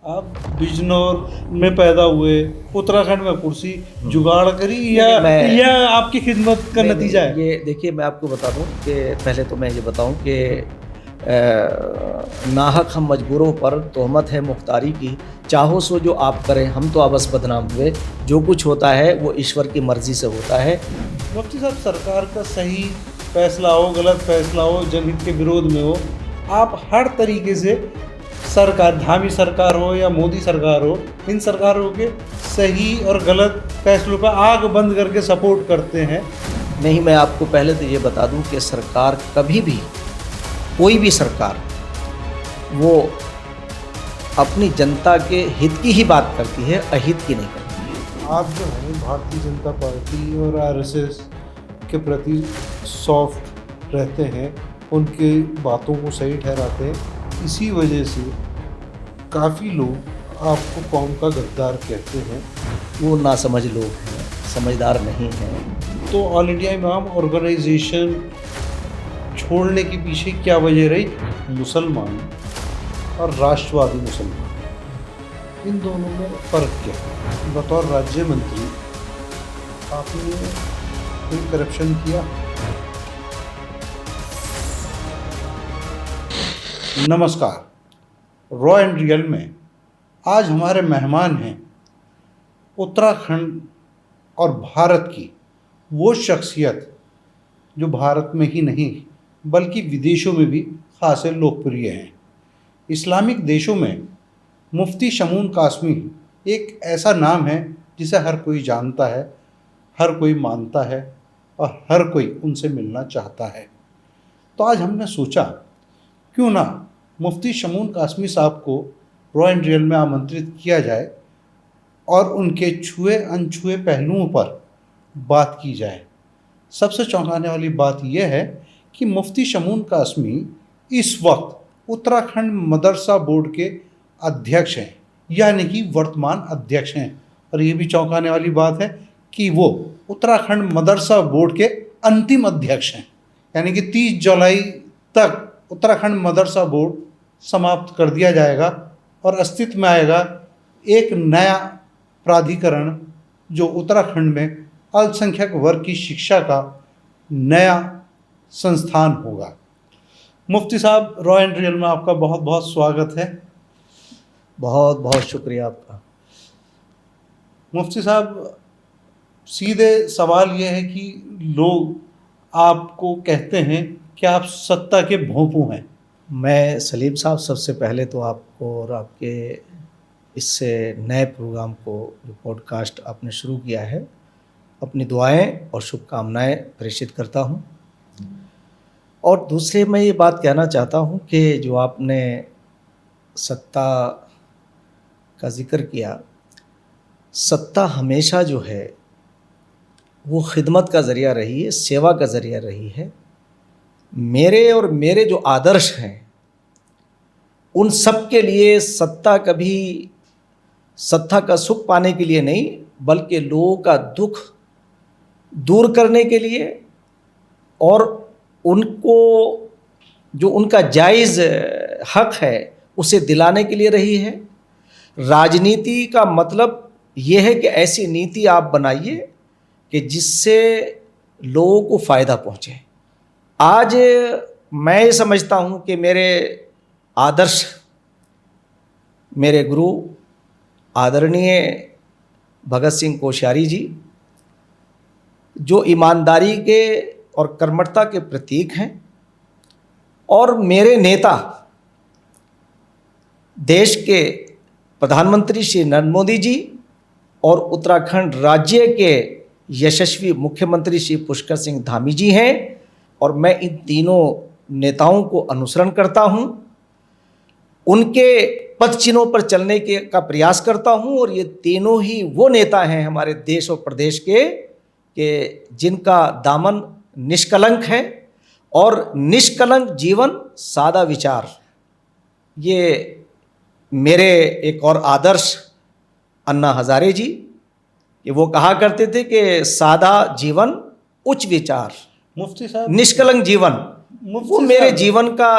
आप बिजनौर में पैदा हुए, उत्तराखंड में कुर्सी जुगाड़ करी या आपकी खिदमत का नतीजा है? ये देखिए, मैं आपको बता दूं कि पहले तो मैं ये बताऊं कि नाहक हम मजबूरों पर तोहमत है मुख्तारी की, चाहो सो जो आप करें, हम तो abस बदनाम हुए। जो कुछ होता है वो ईश्वर की मर्जी से होता है। मुफ्ती साहब, सरकार का सही फैसला हो, गलत फैसला हो, जनहित के विरोध में हो, आप हर तरीके से सरकार, धामी सरकार हो या मोदी सरकार हो, इन सरकारों के सही और गलत फैसलों पर आग बंद करके सपोर्ट करते हैं। नहीं, मैं आपको पहले तो ये बता दूं कि सरकार कभी भी, कोई भी सरकार, वो अपनी जनता के हित की ही बात करती है, अहित की नहीं करती। आप जो है भारतीय जनता पार्टी और आरएसएस के प्रति सॉफ्ट रहते हैं, उनके बातों को सही ठहराते हैं, इसी वजह से काफ़ी लोग आपको कौम का गद्दार कहते हैं। वो नासमझ लोग हैं, समझदार नहीं हैं। तो ऑल इंडिया इमाम ऑर्गेनाइजेशन छोड़ने के पीछे क्या वजह रही? मुसलमान और राष्ट्रवादी मुसलमान, इन दोनों में फ़र्क क्या है? बतौर राज्य मंत्री आपने कोई करप्शन किया? नमस्कार, रॉ एंड रियल में आज हमारे मेहमान हैं उत्तराखंड और भारत की वो शख्सियत जो भारत में ही नहीं बल्कि विदेशों में भी खासे लोकप्रिय हैं। इस्लामिक देशों में मुफ्ती शमून कासमी एक ऐसा नाम है जिसे हर कोई जानता है, हर कोई मानता है और हर कोई उनसे मिलना चाहता है। तो आज हमने सोचा क्यों ना मुफ्ती शमून कासमी साहब को रॉ एंड रियल में आमंत्रित किया जाए और उनके छुए अनछुए पहलुओं पर बात की जाए। सबसे चौंकाने वाली बात यह है कि मुफ्ती शमून कासमी इस वक्त उत्तराखंड मदरसा बोर्ड के अध्यक्ष हैं, यानी कि वर्तमान अध्यक्ष हैं। और ये भी चौंकाने वाली बात है कि वो उत्तराखंड मदरसा बोर्ड के अंतिम अध्यक्ष हैं, यानी कि 30 जुलाई तक उत्तराखंड मदरसा बोर्ड समाप्त कर दिया जाएगा और अस्तित्व में आएगा एक नया प्राधिकरण जो उत्तराखंड में अल्पसंख्यक वर्ग की शिक्षा का नया संस्थान होगा। मुफ्ती साहब, रॉ एंड रियल में आपका बहुत बहुत स्वागत है। बहुत बहुत शुक्रिया आपका। मुफ्ती साहब, सीधे सवाल यह है कि लोग आपको कहते हैं कि आप सत्ता के भोंपू हैं। मैं सलीम साहब, सबसे पहले तो आपको और आपके इससे नए प्रोग्राम को, जो पॉडकास्ट आपने शुरू किया है, अपनी दुआएं और शुभकामनाएं प्रेषित करता हूं। और दूसरे मैं ये बात कहना चाहता हूं कि जो आपने सत्ता का जिक्र किया, सत्ता हमेशा जो है वो खिदमत का ज़रिया रही है, सेवा का ज़रिया रही है। मेरे और मेरे जो आदर्श हैं उन सब के लिए सत्ता कभी सत्ता का सुख पाने के लिए नहीं, बल्कि लोगों का दुख दूर करने के लिए और उनको जो उनका जायज़ हक है उसे दिलाने के लिए रही है। राजनीति का मतलब ये है कि ऐसी नीति आप बनाइए कि जिससे लोगों को फ़ायदा पहुँचे। आज मैं ये समझता हूँ कि मेरे आदर्श, मेरे गुरु आदरणीय भगत सिंह कोश्यारी जी, जो ईमानदारी के और कर्मठता के प्रतीक हैं, और मेरे नेता देश के प्रधानमंत्री श्री नरेंद्र मोदी जी और उत्तराखंड राज्य के यशस्वी मुख्यमंत्री श्री पुष्कर सिंह धामी जी हैं। और मैं इन तीनों नेताओं को अनुसरण करता हूं, उनके पद चिन्हों पर चलने का प्रयास करता हूं। और ये तीनों ही वो नेता हैं हमारे देश और प्रदेश के जिनका दामन निष्कलंक है, और निष्कलंक जीवन, सादा विचार। ये मेरे एक और आदर्श अन्ना हजारे जी, कि वो कहा करते थे कि सादा जीवन, उच्च विचार, मुफ्ती साहब, निष्कलंक जीवन, वो मेरे जीवन का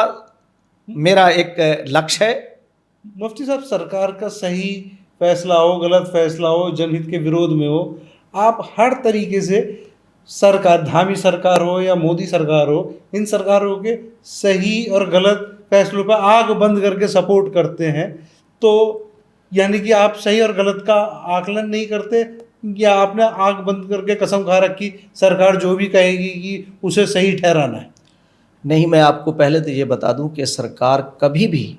मेरा एक लक्ष्य है। मुफ्ती साहब, सरकार का सही फैसला हो, गलत फैसला हो, जनहित के विरोध में हो, आप हर तरीके से सरकार, धामी सरकार हो या मोदी सरकार हो, इन सरकारों के सही और गलत फैसलों पर आंख बंद करके सपोर्ट करते हैं। तो यानी कि आप सही और गलत का आकलन नहीं करते, या आपने आंख बंद करके कसम खा रखी सरकार जो भी कहेगी कि उसे सही ठहराना है? नहीं, मैं आपको पहले तो ये बता दूं कि सरकार कभी भी,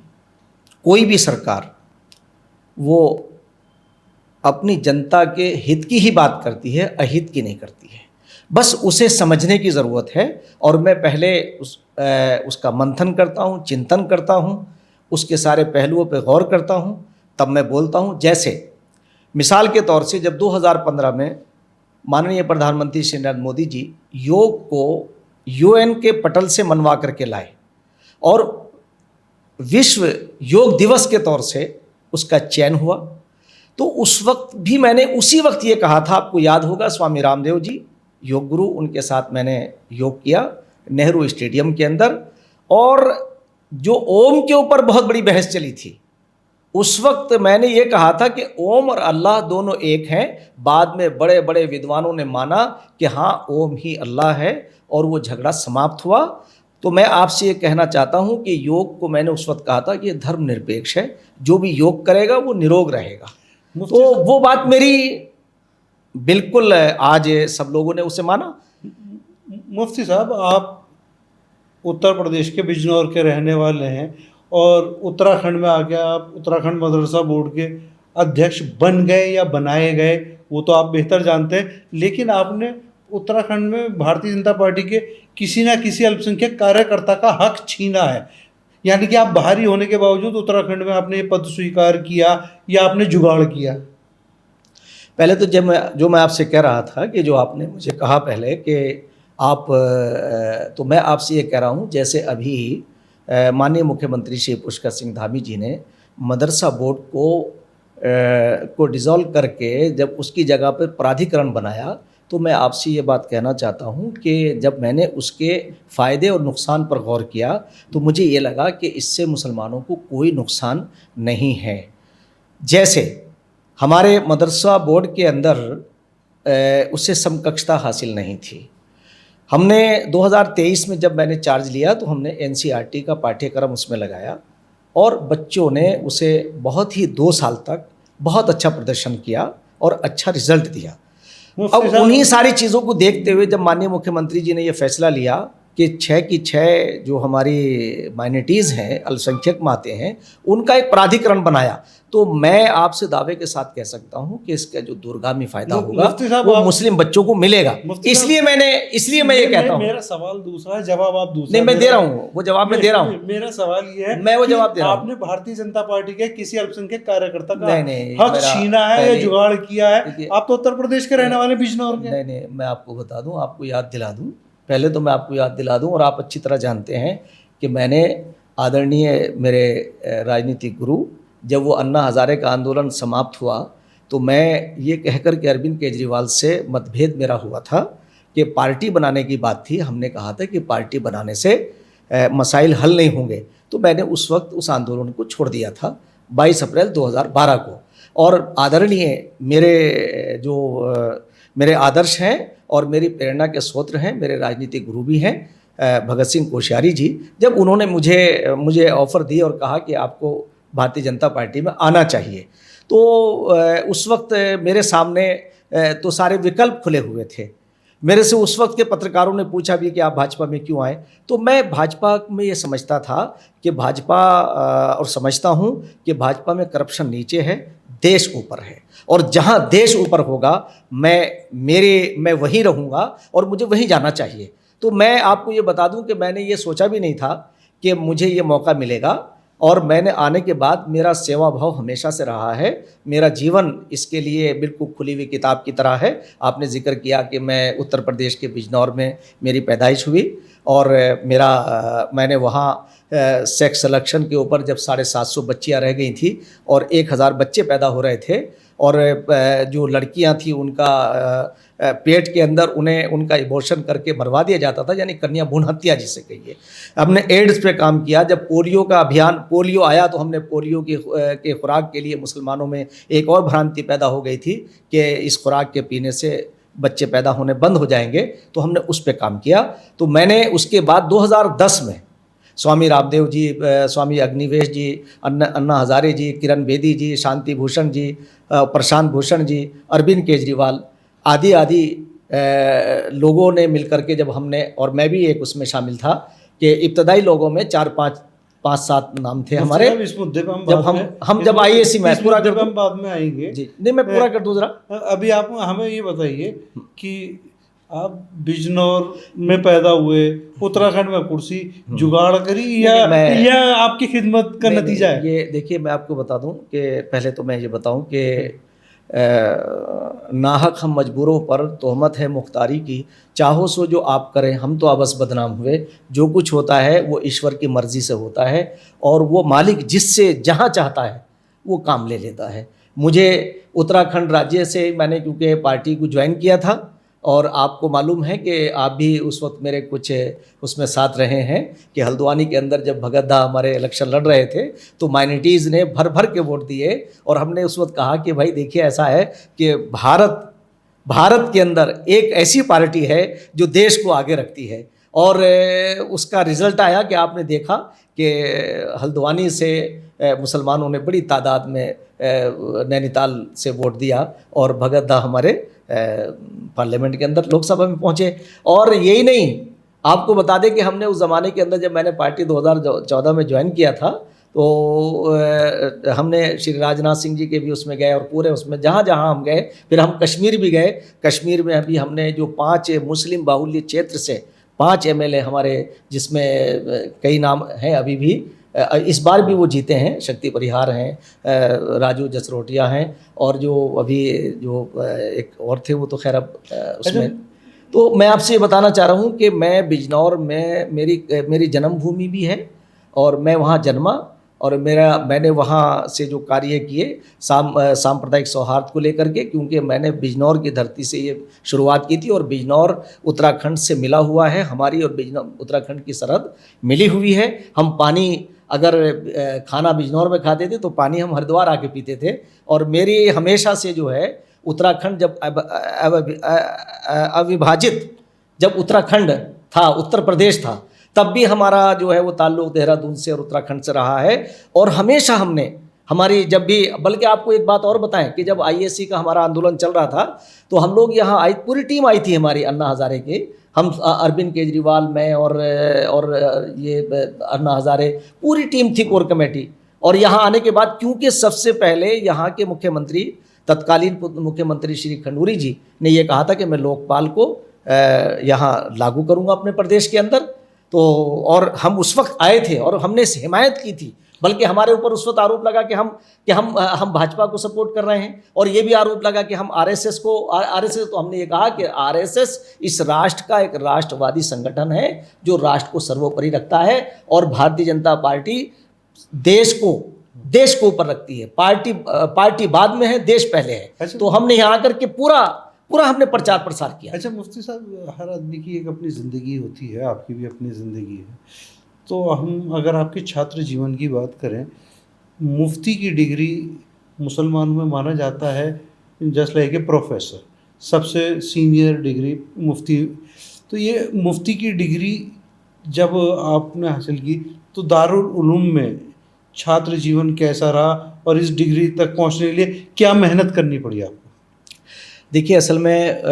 कोई भी सरकार, वो अपनी जनता के हित की ही बात करती है, अहित की नहीं करती है। बस उसे समझने की ज़रूरत है, और मैं पहले उसका मंथन करता हूँ, चिंतन करता हूँ, उसके सारे पहलुओं पर गौर करता हूँ, तब मैं बोलता हूँ। जैसे मिसाल के तौर से जब 2015 में माननीय प्रधानमंत्री श्री नरेंद्र मोदी जी योग को यूएन के पटल से मनवा करके लाए, और विश्व योग दिवस के तौर से उसका चयन हुआ, तो उस वक्त भी मैंने उसी वक्त ये कहा था, आपको याद होगा, स्वामी रामदेव जी योग गुरु, उनके साथ मैंने योग किया नेहरू स्टेडियम के अंदर। और जो ओम के ऊपर बहुत बड़ी बहस चली थी, उस वक्त मैंने ये कहा था कि ओम और अल्लाह दोनों एक हैं। बाद में बड़े बड़े विद्वानों ने माना कि हाँ, ओम ही अल्लाह है, और वो झगड़ा समाप्त हुआ। तो मैं आपसे ये कहना चाहता हूँ कि योग को मैंने उस वक्त कहा था कि धर्मनिरपेक्ष है, जो भी योग करेगा वो निरोग रहेगा। तो वो बात मेरी बिल्कुल आज सब लोगों ने उसे माना। मुफ्ती साहब, आप उत्तर प्रदेश के बिजनौर के रहने वाले हैं, और उत्तराखंड में आके आप उत्तराखंड मदरसा बोर्ड के अध्यक्ष बन गए या बनाए गए, वो तो आप बेहतर जानते हैं। लेकिन आपने उत्तराखंड में भारतीय जनता पार्टी के किसी ना किसी अल्पसंख्यक कार्यकर्ता का हक छीना है, यानी कि आप बाहरी होने के बावजूद उत्तराखंड में आपने ये पद स्वीकार किया या आपने जुगाड़ किया? पहले तो जो मैं आपसे कह रहा था कि जो आपने मुझे कहा पहले कि आप, तो मैं आपसे ये कह रहा हूँ, जैसे अभी माननीय मुख्यमंत्री श्री पुष्कर सिंह धामी जी ने मदरसा बोर्ड को डिज़ोल्व करके जब उसकी जगह पर प्राधिकरण बनाया, तो मैं आपसे ये बात कहना चाहता हूँ कि जब मैंने उसके फ़ायदे और नुकसान पर गौर किया, तो मुझे ये लगा कि इससे मुसलमानों को कोई नुकसान नहीं है। जैसे हमारे मदरसा बोर्ड के अंदर उससे समकक्षता हासिल नहीं थी। हमने 2023 में जब मैंने चार्ज लिया, तो हमने एनसीईआरटी का पाठ्यक्रम उसमें लगाया, और बच्चों ने उसे बहुत ही 2 साल तक बहुत अच्छा प्रदर्शन किया और अच्छा रिजल्ट दिया। अब उन्हीं सारी चीज़ों को देखते हुए जब माननीय मुख्यमंत्री जी ने ये फैसला लिया कि 6 की 6 जो हमारी माइनॉरिटीज़ हैं, अल्पसंख्यक माते हैं, उनका एक प्राधिकरण बनाया, तो मैं आपसे दावे के साथ कह सकता हूं कि इसका जो दूरगामी फायदा होगा वो मुस्लिम बच्चों को मिलेगा। इसलिए मैं ये कहता हूं। मेरा सवाल दूसरा है, जवाब आप दूसरा। नहीं, मैं दे रहा हूं, वो जवाब मैं दे रहा हूं। मेरा सवाल ये है, मैं वो जवाब दे रहा हूं। आपने भारतीय जनता पार्टी के किसी अल्पसंख्यक कार्यकर्ता का नहीं, हक छीना है या जुगाड़ किया है? आप तो उत्तर प्रदेश के रहने वाले, बिजनौर के। नहीं, मैं आपको बता दूं, आपको याद दिला दूं, पहले तो मैं आपको याद दिला दूं, और आप अच्छी तरह जानते हैं कि मैंने आदरणीय मेरे राजनीतिक गुरु, जब वो अन्ना हज़ारे का आंदोलन समाप्त हुआ, तो मैं ये कहकर के अरविंद केजरीवाल से मतभेद मेरा हुआ था कि पार्टी बनाने की बात थी। हमने कहा था कि पार्टी बनाने से मसाइल हल नहीं होंगे, तो मैंने उस वक्त उस आंदोलन को छोड़ दिया था 22 अप्रैल 2012 को। और आदरणीय मेरे आदर्श हैं और मेरी प्रेरणा के स्रोत हैं, मेरे राजनीतिक गुरु भी हैं भगत सिंह कोश्यारी जी, जब उन्होंने मुझे ऑफ़र दी और कहा कि आपको भारतीय जनता पार्टी में आना चाहिए, तो उस वक्त मेरे सामने तो सारे विकल्प खुले हुए थे। मेरे से उस वक्त के पत्रकारों ने पूछा भी कि आप भाजपा में क्यों आए, तो मैं भाजपा में ये समझता था कि और समझता हूँ कि भाजपा में करप्शन नीचे है, देश ऊपर है, और जहाँ देश ऊपर होगा मैं वहीं रहूँगा और मुझे वहीं जाना चाहिए। तो मैं आपको ये बता दूं कि मैंने ये सोचा भी नहीं था कि मुझे ये मौका मिलेगा, और मैंने आने के बाद मेरा सेवा भाव हमेशा से रहा है। मेरा जीवन इसके लिए बिल्कुल खुली हुई किताब की तरह है। आपने जिक्र किया कि मैं उत्तर प्रदेश के बिजनौर में मेरी पैदाइश हुई, और मैंने वहाँ सेक्स सिलेक्शन के ऊपर जब 750 बच्चियाँ रह गई थी और 1000 बच्चे पैदा हो रहे थे, और जो लड़कियां थी उनका पेट के अंदर उन्हें उनका एबॉर्शन करके मरवा दिया जाता था, यानी कन्या भ्रूण हत्या जिसे कहिए। हमने एड्स पे काम किया। जब पोलियो का अभियान, पोलियो आया तो हमने पोलियो के खुराक के लिए मुसलमानों में एक और भ्रांति पैदा हो गई थी कि इस खुराक के पीने से बच्चे पैदा होने बंद हो जाएंगे, तो हमने उस पे काम किया। तो मैंने उसके बाद 2010 में स्वामी रामदेव जी, स्वामी अग्निवेश जी, अन्ना हजारे जी, किरण बेदी जी, शांति भूषण जी, प्रशांत भूषण जी, अरविंद केजरीवाल आदि लोगों ने मिलकर के जब हमने, और मैं भी एक उसमें शामिल था, कि इब्तदाई लोगों में 4-5-7 नाम थे हमारे। इस मुद्दे पे हम जब IAC में पूरा कर हम बाद में आएंगे जी, नहीं मैं पूरा कर दूं जरा। अभी आप हमें ये बताइए कि आप बिजनौर में पैदा हुए, उत्तराखंड में कुर्सी जुगाड़ करी या आपकी खिदमत का नतीजा है? ये देखिए, मैं आपको बता दूं कि पहले तो मैं ये बताऊं कि नाहक हम मजबूरों पर तोहमत है मुख्तारी की, चाहो सो जो आप करें, हम तो अबस बदनाम हुए। जो कुछ होता है वो ईश्वर की मर्ज़ी से होता है, और वो मालिक जिससे जहाँ चाहता है वो काम ले लेता है। मुझे उत्तराखंड राज्य से मैंने क्योंकि पार्टी को ज्वाइन किया था, और आपको मालूम है कि आप भी उस वक्त मेरे कुछ उसमें साथ रहे हैं कि हल्द्वानी के अंदर जब भगत दा हमारे इलेक्शन लड़ रहे थे तो माइनॉरिटीज़ ने भर भर के वोट दिए, और हमने उस वक्त कहा कि भाई देखिए ऐसा है कि भारत के अंदर एक ऐसी पार्टी है जो देश को आगे रखती है, और उसका रिज़ल्ट आया कि आपने देखा कि हल्द्वानी से मुसलमानों ने बड़ी तादाद में नैनीताल से वोट दिया, और भगत दा हमारे पार्लियामेंट के अंदर लोकसभा में पहुंचे। और यही नहीं, आपको बता दें कि हमने उस ज़माने के अंदर जब मैंने पार्टी 2014 में ज्वाइन किया था तो हमने श्री राजनाथ सिंह जी के भी उसमें गए, और पूरे उसमें जहाँ जहाँ हम गए, फिर हम कश्मीर भी गए। कश्मीर में अभी हमने जो 5 मुस्लिम बाहुल्य क्षेत्र से 5 MLA हमारे, जिसमें कई नाम हैं अभी भी, इस बार भी वो जीते हैं, शक्ति परिहार हैं, राजू जसरोटिया हैं, और जो अभी जो एक और थे वो तो खैर अब उसमें। तो मैं आपसे ये बताना चाह रहा हूँ कि मैं बिजनौर में मेरी जन्मभूमि भी है, और मैं वहाँ जन्मा, और मैंने वहाँ से जो कार्य किए सांप्रदायिक सौहार्द को लेकर के, क्योंकि मैंने बिजनौर की धरती से ये शुरुआत की थी, और बिजनौर उत्तराखंड से मिला हुआ है, हमारी और उत्तराखंड की सरहद मिली हुई है। हम पानी, अगर खाना बिजनौर में खाते थे तो पानी हम हरिद्वार आके पीते थे। और मेरी हमेशा से जो है उत्तराखंड जब अविभाजित जब उत्तराखंड था, उत्तर प्रदेश था, तब भी हमारा जो है वो ताल्लुक़ देहरादून से और उत्तराखंड से रहा है। और हमेशा हमने हमारी जब भी, बल्कि आपको एक बात और बताएं कि जब IAC का हमारा आंदोलन चल रहा था तो हम लोग यहाँ आई, पूरी टीम आई थी हमारी अन्ना हज़ारे की, हम अरविंद केजरीवाल, मैं और ये अन्ना हज़ारे, पूरी टीम थी कोर कमेटी। और यहाँ आने के बाद, क्योंकि सबसे पहले यहाँ के मुख्यमंत्री, तत्कालीन मुख्यमंत्री श्री खंडूरी जी ने ये कहा था कि मैं लोकपाल को यहाँ लागू करूँगा अपने प्रदेश के अंदर, तो और हम उस वक्त आए थे और हमने हिमायत की थी। बल्कि हमारे ऊपर उस वक्त आरोप लगा कि हम भाजपा को सपोर्ट कर रहे हैं, और ये भी आरोप लगा कि हम RSS तो हमने ये कहा कि RSS इस राष्ट्र का एक राष्ट्रवादी संगठन है जो राष्ट्र को सर्वोपरि रखता है, और भारतीय जनता पार्टी देश को ऊपर रखती है। पार्टी बाद में है, देश पहले है। अच्छा। तो हमने यहाँ आकर के पूरा हमने प्रचार प्रसार किया। अच्छा मुफ्ती साहब, हर आदमी की एक अपनी ज़िंदगी होती है, आपकी भी अपनी ज़िंदगी है, तो हम अगर आपके छात्र जीवन की बात करें, मुफ्ती की डिग्री मुसलमानों में माना जाता है जस्ट लाइक ए प्रोफेसर, सबसे सीनियर डिग्री मुफ्ती। तो ये मुफ्ती की डिग्री जब आपने हासिल की तो दारुल उलूम में छात्र जीवन कैसा रहा, और इस डिग्री तक पहुंचने के लिए क्या मेहनत करनी पड़ी आपको? देखिए, असल में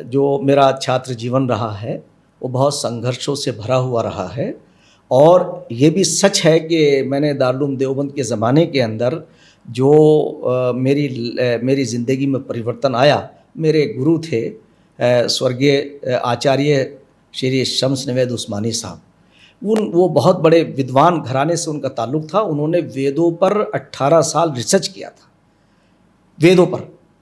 जो मेरा छात्र जीवन रहा है वो बहुत संघर्षों से भरा हुआ रहा है, और ये भी सच है कि मैंने दारुल देवबंद के ज़माने के अंदर जो मेरी ज़िंदगी में परिवर्तन आया, मेरे गुरु थे स्वर्गीय आचार्य श्री शम्स नवेद उस्मानी साहब। वो बहुत बड़े विद्वान घराने से उनका ताल्लुक़ था। उन्होंने वेदों पर 18 साल रिसर्च किया था, वेदों पर,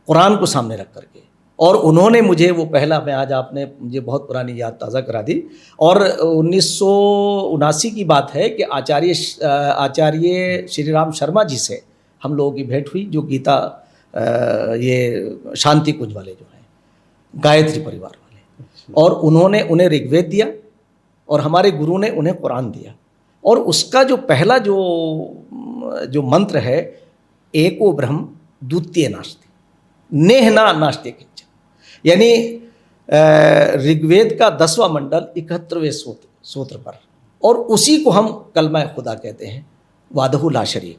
कुरान को सामने रख करके, और उन्होंने मुझे वो पहला, मैं आज आपने मुझे बहुत पुरानी याद ताज़ा करा दी। और 1979 की बात है कि आचार्य श्री राम शर्मा जी से हम लोगों की भेंट हुई, जो गीता ये शांति कुंज वाले जो हैं, गायत्री परिवार वाले, और उन्होंने उन्हें ऋग्वेद दिया और हमारे गुरु ने उन्हें कुरान दिया। और उसका जो पहला जो मंत्र है, एको ब्रह्म द्वितीय नास्ति नेहना नास्ति किंचन, यानी ऋग्वेद का 10वां मंडल 71वें सूत्र पर, और उसी को हम कलमा खुदा कहते हैं, वादहु ला शरीक,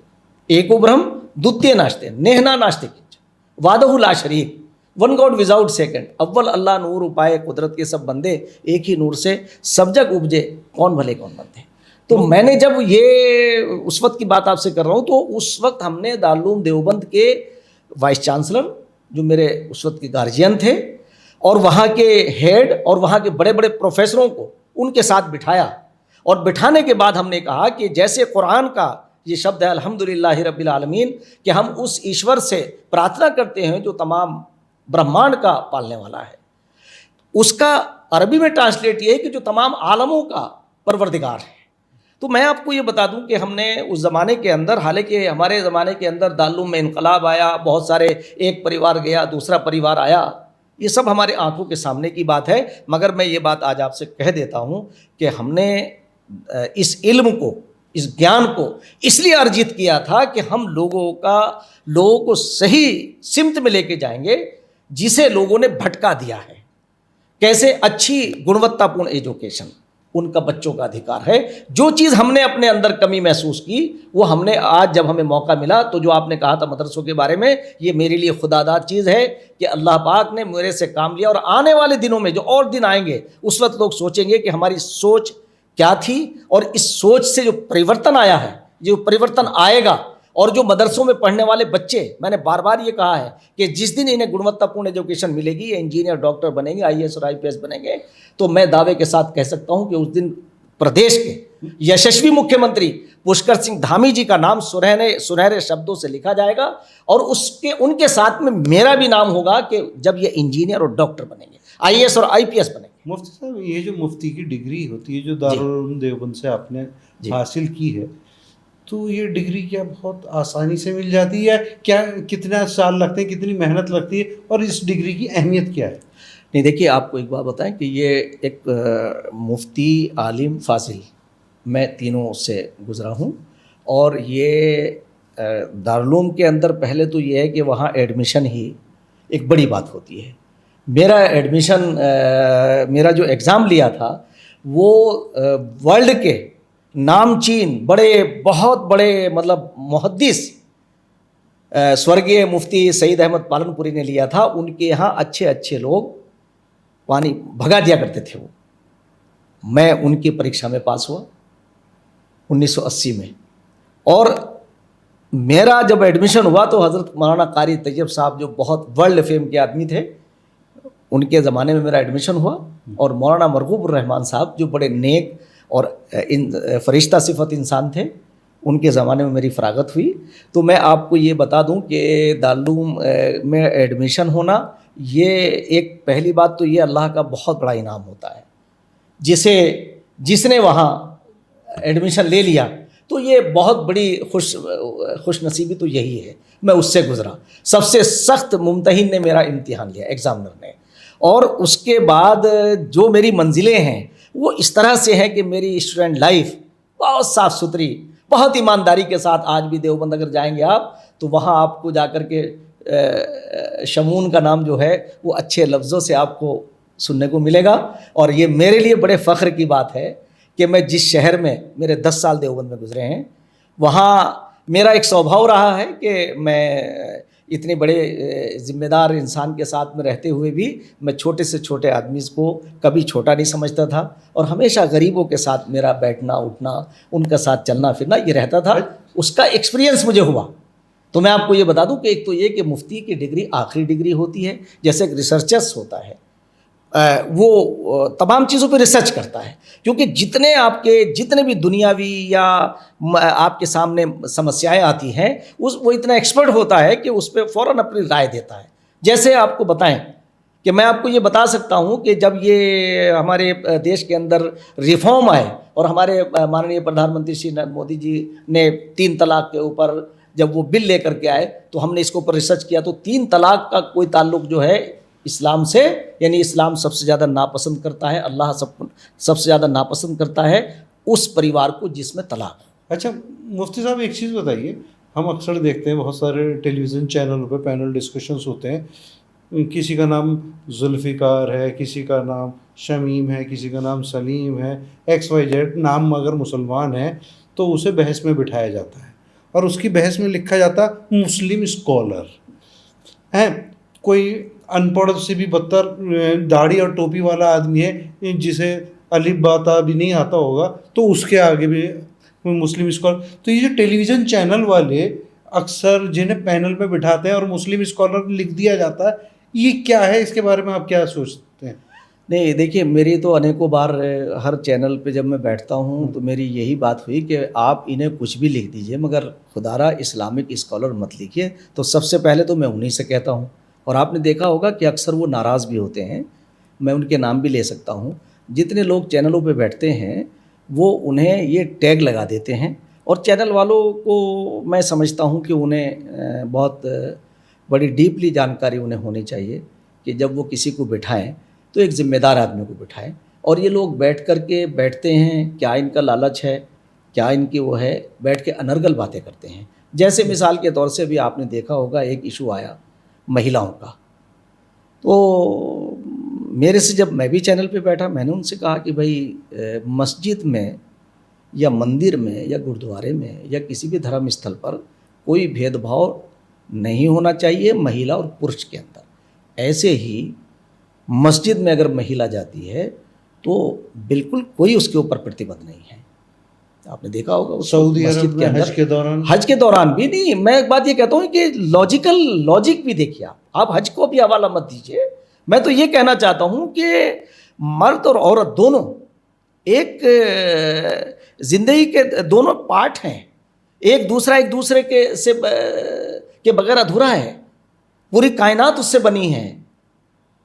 एको ब्रह्म द्वितीय नास्ति नेहना नास्ति किंचन, वादहु ला शरीक, वन गॉड विदाउट सेकंड, अव्वल अल्लाह नूर उपाय कुदरत के सब बंदे, एक ही नूर से सब जग उपजे, कौन भले कौन बनते। तो मैंने जब ये उस वक्त की बात आपसे कर रहा हूँ, तो उस वक्त हमने दारुल देवबंद के वाइस चांसलर, जो मेरे उस वक्त के गार्जियन थे, और वहाँ के हेड और वहाँ के बड़े बड़े प्रोफेसरों को उनके साथ बिठाया, और बिठाने के बाद हमने कहा कि जैसे कुरान का ये शब्द है अल्हम्दुलिल्लाहि रब्बिल आलमीन, कि हम उस ईश्वर से प्रार्थना करते हैं जो तमाम ब्रह्मांड का पालने वाला है, उसका अरबी में ट्रांसलेट ये है कि जो तमाम आलमों का परवरदिगार है। तो मैं आपको ये बता दूं कि हमने उस ज़माने के अंदर, हालांकि हमारे ज़माने के अंदर दारुल में इनकलाब आया, बहुत सारे, एक परिवार गया, दूसरा परिवार आया, ये सब हमारे आंखों के सामने की बात है। मगर मैं ये बात आज आपसे कह देता हूँ कि हमने इस इल्म को, इस ज्ञान को इसलिए अर्जित किया था कि हम लोगों को सही सिमत में लेके जाएंगे जिसे लोगों ने भटका दिया है। कैसे? अच्छी गुणवत्तापूर्ण एजुकेशन उनका बच्चों का अधिकार है। जो चीज़ हमने अपने अंदर कमी महसूस की, वो हमने आज जब हमें मौका मिला, तो जो आपने कहा था मदरसों के बारे में, ये मेरे लिए खुदादाद चीज़ है कि अल्लाह पाक ने मेरे से काम लिया। और आने वाले दिनों में जो और दिन आएंगे, उस वक्त लोग सोचेंगे कि हमारी सोच क्या थी, और इस सोच से जो परिवर्तन आया है, जो परिवर्तन आएगा, और जो मदरसों में पढ़ने वाले बच्चे, मैंने बार बार ये कहा है कि जिस दिन इन्हें गुणवत्तापूर्ण एजुकेशन मिलेगी, इंजीनियर, डॉक्टर बनेंगे, IAS और IPS बनेंगे, तो मैं दावे के साथ कह सकता हूं कि उस दिन प्रदेश के यशस्वी मुख्यमंत्री पुष्कर सिंह धामी जी का नाम सुनहरे शब्दों से लिखा जाएगा, और उनके साथ में मेरा भी नाम होगा कि जब ये इंजीनियर और डॉक्टर बनेंगे, IAS और IPS बनेंगे। मुफ्ती साहब, ये जो मुफ्ती की डिग्री होती है, जो दारुल देवबंद से आपने हासिल की है, तो ये डिग्री क्या बहुत आसानी से मिल जाती है? क्या कितना साल लगते हैं, कितनी मेहनत लगती है, और इस डिग्री की अहमियत क्या है? नहीं, देखिए, आपको एक बात बताएं कि ये एक मुफ्ती, आलिम, फाजिल, मैं तीनों से गुज़रा हूँ। और ये दारुल के अंदर पहले तो ये है कि वहाँ एडमिशन ही एक बड़ी बात होती है। मेरा एडमिशन, मेरा जो एग्ज़ाम लिया था, वो वर्ल्ड के नामचीन बहुत बड़े मतलब मुहद्दिस स्वर्गीय मुफ्ती सईद अहमद पालनपुरी ने लिया था। उनके यहाँ अच्छे लोग पानी भगा दिया करते थे वो। मैं उनकी परीक्षा में पास हुआ 1980 में, और मेरा जब एडमिशन हुआ तो हज़रत मौलाना कारी तैयब साहब, जो बहुत वर्ल्ड फेम के आदमी थे, उनके ज़माने में मेरा एडमिशन हुआ। और मौलाना मरगूबुर रहमान साहब, जो बड़े नेक और फरिश्ता सिफत इंसान थे, उनके ज़माने में मेरी फ़रागत हुई। तो मैं आपको ये बता दूं कि दारुल में एडमिशन होना, ये एक पहली बात तो ये अल्लाह का बहुत बड़ा इनाम होता है। जिसने वहाँ एडमिशन ले लिया, तो ये बहुत बड़ी खुश नसीबी तो यही है। मैं उससे गुज़रा, सबसे सख्त मुम्तहिन ने मेरा इम्तिहान लिया, एग्ज़ामिनर ने। और उसके बाद जो मेरी मंजिलें हैं वो इस तरह से है कि मेरी स्टूडेंट लाइफ बहुत साफ़ सुथरी, बहुत ईमानदारी के साथ, आज भी देवबंद अगर जाएंगे आप, तो वहाँ आपको जाकर के शमून का नाम जो है वो अच्छे लफ्ज़ों से आपको सुनने को मिलेगा। और ये मेरे लिए बड़े फ़ख्र की बात है कि मैं जिस शहर में मेरे 10 साल देवबंद में गुजरे हैं, वहाँ मेरा एक स्वभाव रहा है कि मैं इतने बड़े ज़िम्मेदार इंसान के साथ में रहते हुए भी मैं छोटे से छोटे आदमी को कभी छोटा नहीं समझता था। और हमेशा गरीबों के साथ मेरा बैठना उठना, उनका साथ चलना फिरना ये रहता था। उसका एक्सपीरियंस मुझे हुआ। तो मैं आपको ये बता दूं कि एक तो ये कि मुफ्ती की डिग्री आखिरी डिग्री होती है, जैसे एक रिसर्चर्स होता है, वो तमाम चीज़ों पे रिसर्च करता है, क्योंकि जितने भी दुनियावी या आपके सामने समस्याएं आती हैं, वो इतना एक्सपर्ट होता है कि उस पर फ़ौरन अपनी राय देता है। जैसे आपको बताएं कि मैं आपको ये बता सकता हूँ कि जब ये हमारे देश के अंदर रिफॉर्म आए और हमारे माननीय प्रधानमंत्री श्री नरेंद्र मोदी जी ने 3 तलाक के ऊपर जब वो बिल लेकर के आए तो हमने इसके ऊपर रिसर्च किया, तो 3 तलाक का कोई ताल्लुक जो है इस्लाम से, यानी इस्लाम सबसे ज़्यादा नापसंद करता है, अल्लाह सबसे ज़्यादा नापसंद करता है उस परिवार को जिसमें तलाक हो। अच्छा मुफ्ती साहब, एक चीज़ बताइए, हम अक्सर देखते हैं बहुत सारे टेलीविज़न चैनलों पे पैनल डिस्कशंस होते हैं, किसी का नाम जुल्फ़िकार है, किसी का नाम शमीम है, किसी का नाम सलीम है, XYZ नाम अगर मुसलमान है तो उसे बहस में बिठाया जाता है और उसकी बहस में लिखा जाता मुस्लिम स्कॉलर है। कोई अनपढ़ से भी बदतर दाढ़ी और टोपी वाला आदमी है जिसे अलिफ बाता भी नहीं आता होगा तो उसके आगे भी मुस्लिम स्कॉलर। तो ये जो टेलीविज़न चैनल वाले अक्सर जिन्हें पैनल में बिठाते हैं और मुस्लिम स्कॉलर लिख दिया जाता है, ये क्या है? इसके बारे में आप क्या सोचते हैं? नहीं देखिए, मेरी तो अनेकों बार हर चैनल पे जब मैं बैठता हूँ तो मेरी यही बात हुई कि आप इन्हें कुछ भी लिख दीजिए मगर खुदारा इस्लामिक स्कॉलर मत लिखिए। तो सबसे पहले तो मैं उन्हीं से कहता हूँ, और आपने देखा होगा कि अक्सर वो नाराज़ भी होते हैं, मैं उनके नाम भी ले सकता हूँ। जितने लोग चैनलों पे बैठते हैं वो उन्हें ये टैग लगा देते हैं, और चैनल वालों को मैं समझता हूँ कि उन्हें बहुत बड़ी डीपली जानकारी उन्हें होनी चाहिए कि जब वो किसी को बिठाएं तो एक ज़िम्मेदार आदमी को बिठाएं। और ये लोग बैठते हैं, क्या इनका लालच है, क्या इनकी वो है, बैठ के अनर्गल बातें करते हैं। जैसे मिसाल के तौर से अभी आपने देखा होगा एक इशू आया महिलाओं का, तो मेरे से जब मैं भी चैनल पे बैठा मैंने उनसे कहा कि भाई मस्जिद में या मंदिर में या गुरुद्वारे में या किसी भी धर्म स्थल पर कोई भेदभाव नहीं होना चाहिए महिला और पुरुष के अंदर। ऐसे ही मस्जिद में अगर महिला जाती है तो बिल्कुल कोई उसके ऊपर प्रतिबंध नहीं है। आपने देखा होगा उस सऊदी मस्जिद अरब के में अंदर हज के दौरान भी नहीं। मैं एक बात ये कहता हूँ कि लॉजिक भी देखिए, आप हज को भी हवाला मत दीजिए। मैं तो ये कहना चाहता हूँ कि मर्द और औरत दोनों एक जिंदगी के दोनों पार्ट हैं, एक दूसरे के बगैर अधूरा है। पूरी कायनात उससे बनी है,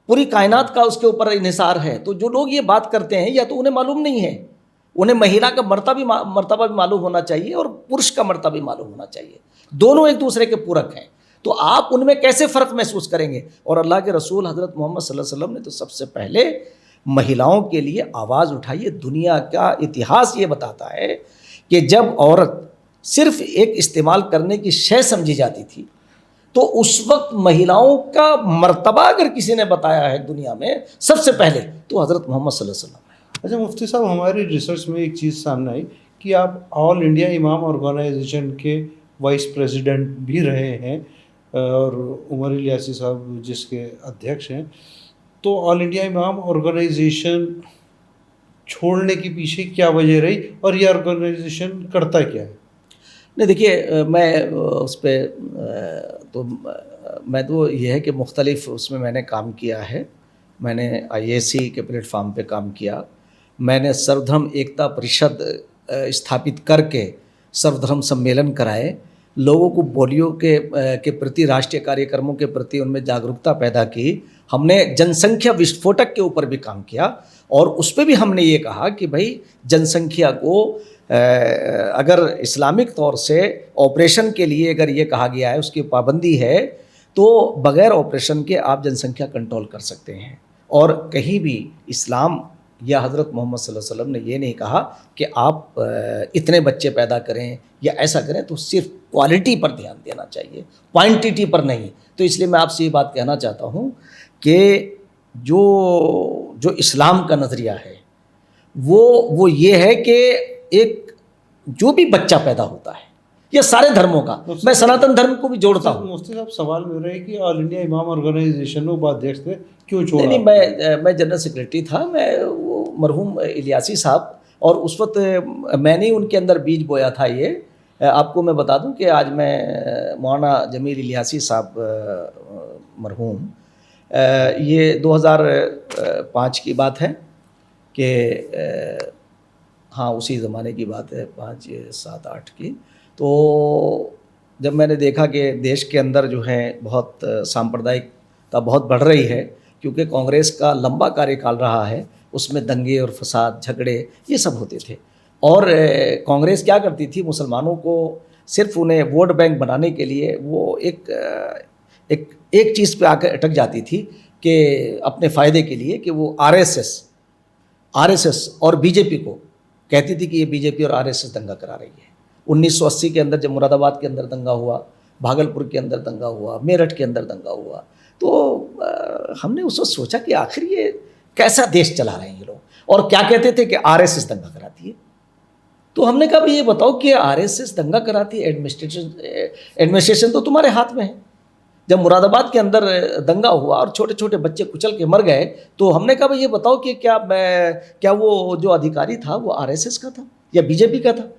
पूरी कायनात का उसके ऊपर इन्हिसार है। तो जो लोग ये बात करते हैं या तो उन्हें मालूम नहीं है, उन्हें महिला का मर्तबा भी मालूम होना चाहिए और पुरुष का मर्तबा भी मालूम होना चाहिए। दोनों एक दूसरे के पूरक हैं, तो आप उनमें कैसे फ़र्क महसूस करेंगे। और अल्लाह के रसूल हज़रत मोहम्मद सल्लल्लाहु अलैहि वसल्लम ने तो सबसे पहले महिलाओं के लिए आवाज़ उठाई। दुनिया का इतिहास ये बताता है कि जब औरत सिर्फ एक इस्तेमाल करने की शय समझी जाती थी तो उस वक्त महिलाओं का मर्तबा अगर किसी ने बताया है दुनिया में सबसे पहले तो हज़रत मोहम्मद सल्लल्लाहु अलैहि वसल्लम है। अच्छा मुफ्ती साहब, हमारी रिसर्च में एक चीज़ सामने आई कि आप ऑल इंडिया इमाम ऑर्गेनाइजेशन के वाइस प्रेसिडेंट भी रहे हैं और उमर इलियासी साहब जिसके अध्यक्ष हैं। तो ऑल इंडिया इमाम ऑर्गेनाइजेशन छोड़ने के पीछे क्या वजह रही और ये ऑर्गेनाइजेशन करता क्या है? नहीं देखिए, मैं उस पर तो मैं तो ये है कि मुख्तलिफ उसमें मैंने काम किया है। मैंने IAC के प्लेटफार्म पे काम किया, मैंने सर्वधर्म एकता परिषद स्थापित करके सर्वधर्म सम्मेलन कराए, लोगों को पोलियो के प्रति, राष्ट्रीय कार्यक्रमों के प्रति उनमें जागरूकता पैदा की। हमने जनसंख्या विस्फोटक के ऊपर भी काम किया और उस पर भी हमने ये कहा कि भाई जनसंख्या को अगर इस्लामिक तौर से ऑपरेशन के लिए अगर ये कहा गया है, उसकी पाबंदी है, तो बग़ैर ऑपरेशन के आप जनसंख्या कंट्रोल कर सकते हैं। और कहीं भी इस्लाम या हज़रत मोहम्मद सल्लल्लाहु अलैहि वसल्लम ने ये नहीं कहा कि आप इतने बच्चे पैदा करें या ऐसा करें, तो सिर्फ क्वालिटी पर ध्यान देना चाहिए, क्वांटिटी पर नहीं। तो इसलिए मैं आपसे ये बात कहना चाहता हूँ कि जो इस्लाम का नज़रिया है वो ये है कि एक जो भी बच्चा पैदा होता है, ये सारे धर्मों का, मैं सनातन धर्म को भी जोड़ता हूँ। मुफ्ती साहब, सवाल मेरा है कि ऑल इंडिया इमाम ऑर्गेनाइजेशन में उपाध्यक्ष थे, क्यों छोड़ा? नहीं, मैं जनरल सेक्रेटरी था। मैं वो मरहूम इलियासी साहब, और उस वक्त मैंने ही उनके अंदर बीज बोया था। ये आपको मैं बता दूं कि आज मैं मौलाना जमील इलियासी साहब मरहूम, ये 2005 की बात है कि हाँ उसी ज़माने की बात है, 5, 7, 8 की। तो जब मैंने देखा कि देश के अंदर जो है बहुत सांप्रदायिकता बहुत बढ़ रही है, क्योंकि कांग्रेस का लंबा कार्यकाल रहा है, उसमें दंगे और फसाद, झगड़े ये सब होते थे। और कांग्रेस क्या करती थी, मुसलमानों को सिर्फ उन्हें वोट बैंक बनाने के लिए वो एक चीज़ पे आकर अटक जाती थी कि अपने फ़ायदे के लिए, कि वो आरएसएस और बीजेपी को कहती थी कि ये बीजेपी और आरएसएस दंगा करा रही है। 1980 के अंदर जब मुरादाबाद के अंदर दंगा हुआ, भागलपुर के अंदर दंगा हुआ, मेरठ के अंदर दंगा हुआ, तो हमने उस वक्त सोचा कि आखिर ये कैसा देश चला रहे हैं ये लोग, और क्या कहते थे कि आरएसएस दंगा कराती है। तो हमने कहा भाई ये बताओ कि आरएसएस दंगा कराती है, एडमिनिस्ट्रेशन तो तुम्हारे हाथ में है। जब मुरादाबाद के अंदर दंगा हुआ और छोटे छोटे बच्चे कुचल के मर गए, तो हमने कहा भाई ये बताओ कि क्या वो जो अधिकारी था वो आरएसएस का था या बीजेपी का था।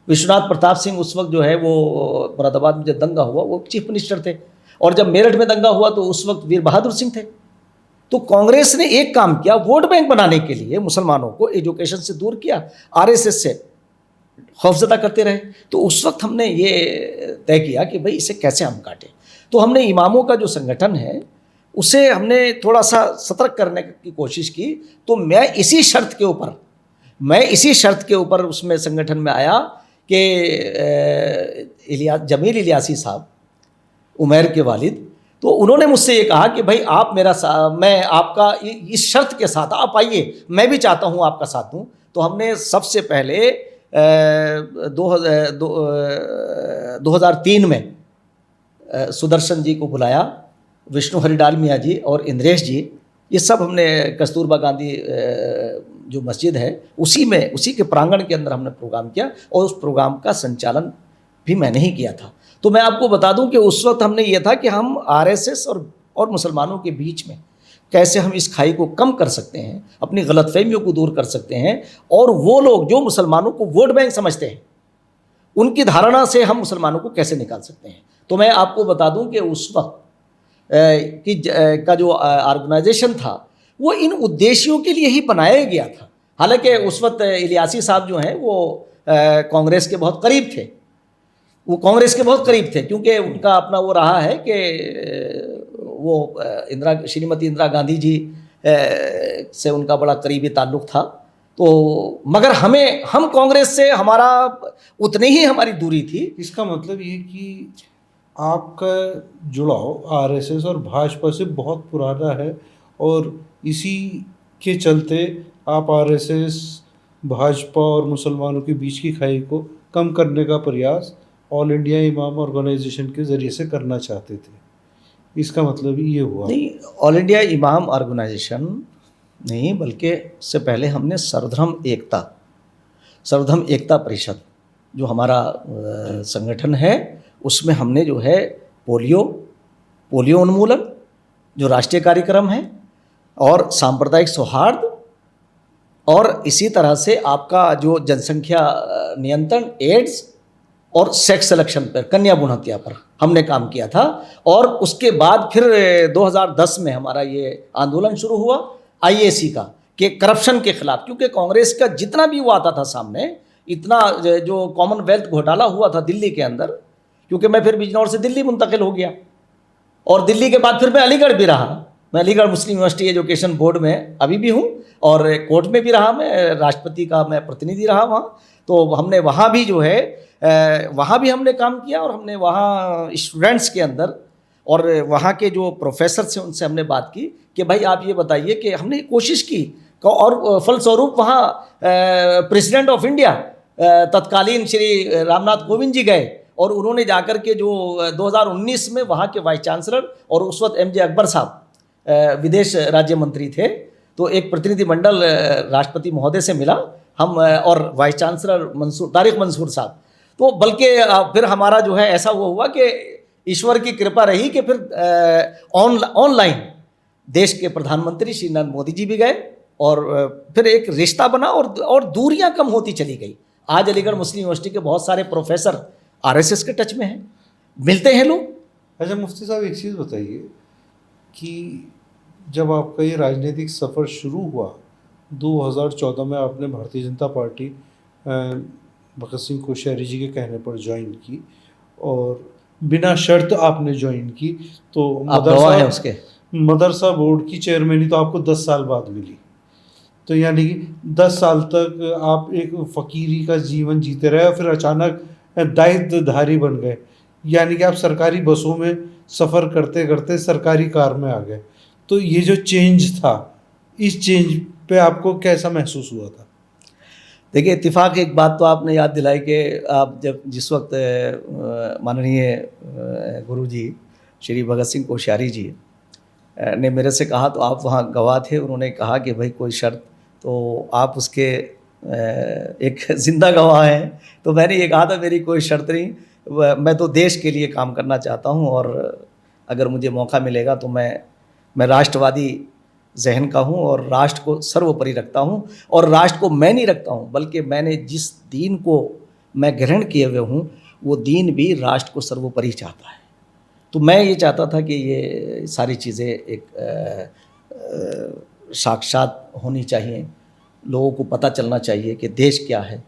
विश्वनाथ प्रताप सिंह उस वक्त जो है वो मुरादाबाद में जब दंगा हुआ वो चीफ मिनिस्टर थे, और जब मेरठ में दंगा हुआ तो उस वक्त वीर बहादुर सिंह थे। तो कांग्रेस ने एक काम किया, वोट बैंक बनाने के लिए मुसलमानों को एजुकेशन से दूर किया, आरएसएस से खौफजदा करते रहे। तो उस वक्त हमने ये तय किया कि भाई इसे कैसे हम काटें। तो हमने इमामों का जो संगठन है उसे हमने थोड़ा सा सतर्क करने की कोशिश की। तो मैं इसी शर्त के ऊपर उसमें संगठन में आया कि जमील इलियासी साहब, उमैर के वालिद, तो उन्होंने मुझसे ये कहा कि भाई आप मैं आपका इस शर्त के साथ आप आइए, मैं भी चाहता हूँ आपका साथ दूँ। तो हमने सबसे पहले 2003 में सुदर्शन जी को बुलाया, विष्णु हरिडाल मियाँ जी और इंद्रेश जी, ये सब हमने कस्तूरबा गांधी जो मस्जिद है उसी के प्रांगण के अंदर हमने प्रोग्राम किया, और उस प्रोग्राम का संचालन भी मैंने ही किया था। तो मैं आपको बता दूं कि उस वक्त हमने ये था कि हम आरएसएस और मुसलमानों के बीच में कैसे हम इस खाई को कम कर सकते हैं, अपनी गलतफहमियों को दूर कर सकते हैं, और वो लोग जो मुसलमानों को वोट बैंक समझते हैं उनकी धारणा से हम मुसलमानों को कैसे निकाल सकते हैं। तो मैं आपको बता दूं कि उस वक्त का जो ऑर्गेनाइजेशन था वो इन उद्देश्यों के लिए ही बनाया गया था। हालांकि उस वक्त इलियासी साहब जो हैं वो कांग्रेस के बहुत करीब थे, क्योंकि उनका अपना वो रहा है कि वो श्रीमती इंदिरा गांधी जी से उनका बड़ा करीबी ताल्लुक़ था। तो मगर हम कांग्रेस से हमारा उतनी ही हमारी दूरी थी। इसका मतलब ये कि आपका जुड़ाव आरएसएस और भाजपा से बहुत पुराना है, और इसी के चलते आप आरएसएस, भाजपा और मुसलमानों के बीच की खाई को कम करने का प्रयास ऑल इंडिया इमाम ऑर्गेनाइजेशन के ज़रिए से करना चाहते थे। इसका मतलब ये हुआ? नहीं, ऑल इंडिया इमाम ऑर्गेनाइजेशन नहीं, बल्कि उससे पहले हमने सर्वधर्म एकता परिषद जो हमारा संगठन है, उसमें हमने जो है पोलियो उन्मूलन जो राष्ट्रीय कार्यक्रम है, और सांप्रदायिक सौहार्द, और इसी तरह से आपका जो जनसंख्या नियंत्रण, एड्स और सेक्स सिलेक्शन पर, कन्या भ्रूण हत्या पर हमने काम किया था। और उसके बाद फिर 2010 में हमारा ये आंदोलन शुरू हुआ आईएसी का, कि करप्शन के खिलाफ, क्योंकि कांग्रेस का जितना भी वो आता था सामने, इतना जो कॉमनवेल्थ घोटाला हुआ था दिल्ली के अंदर, क्योंकि मैं फिर बिजनौर से दिल्ली मुंतकिल हो गया, और दिल्ली के बाद फिर मैं अलीगढ़ भी रहा। मैं अलीगढ़ मुस्लिम यूनिवर्सिटी एजुकेशन बोर्ड में अभी भी हूँ, और कोर्ट में भी रहा, मैं राष्ट्रपति का मैं प्रतिनिधि रहा वहाँ। तो हमने वहाँ भी जो है वहाँ भी हमने काम किया, और हमने वहाँ स्टूडेंट्स के अंदर और वहाँ के जो प्रोफेसर थे उनसे हमने बात की कि भाई आप ये बताइए, कि हमने कोशिश की, और फलस्वरूप वहाँ प्रेसिडेंट ऑफ इंडिया तत्कालीन श्री रामनाथ कोविंद जी गए, और उन्होंने जाकर के जो 2019 में वहाँ के वाइस चांसलर, और उस वक्त एमजे अकबर साहब विदेश राज्य मंत्री थे, तो एक प्रतिनिधिमंडल राष्ट्रपति महोदय से मिला हम, और वाइस चांसलर तारिक मंसूर साहब। तो बल्कि फिर हमारा जो है ऐसा वो हुआ कि ईश्वर की कृपा रही कि फिर ऑनलाइन देश के प्रधानमंत्री श्री नरेंद्र मोदी जी भी गए, और फिर एक रिश्ता बना, और दूरियां कम होती चली गई। आज अलीगढ़ मुस्लिम यूनिवर्सिटी के बहुत सारे प्रोफेसर आरएसएस के टच में हैं, मिलते हैं लोग। अच्छा मुफ्ती साहब, एक चीज़ बताइए कि जब आपका ये राजनीतिक सफ़र शुरू हुआ 2014 में, आपने भारतीय जनता पार्टी भगत सिंह कोश्यारी जी के कहने पर ज्वाइन की, और बिना शर्त आपने ज्वाइन की। तो आप गवाह हैं उसके? मदरसा बोर्ड की चेयरमैनी तो आपको 10 साल बाद मिली, तो यानी कि 10 साल तक आप एक फ़कीरी का जीवन जीते रहे और फिर अचानक दायित्वधारी बन गए, यानी कि आप सरकारी बसों में सफ़र करते करते सरकारी कार में आ गए। तो ये जो चेंज था, इस चेंज पे आपको कैसा महसूस हुआ था? देखिए, इत्तेफाक एक बात तो आपने याद दिलाई कि आप जब जिस वक्त माननीय गुरुजी श्री भगत सिंह कोश्यारी जी ने मेरे से कहा, तो आप वहाँ गवाह थे। उन्होंने कहा कि भाई कोई शर्त, तो आप उसके एक ज़िंदा गवाह हैं। तो मैंने ये कहा था मेरी कोई शर्त नहीं, मैं तो देश के लिए काम करना चाहता हूँ, और अगर मुझे मौका मिलेगा तो मैं राष्ट्रवादी जहन का हूँ और राष्ट्र को सर्वोपरि रखता हूँ। और राष्ट्र को मैं नहीं रखता हूँ, बल्कि मैंने जिस दीन को मैं ग्रहण किए हुए हूँ वो दीन भी राष्ट्र को सर्वोपरि चाहता है। तो मैं ये चाहता था कि ये सारी चीज़ें एक साक्षात होनी चाहिए, लोगों को पता चलना चाहिए कि देश क्या है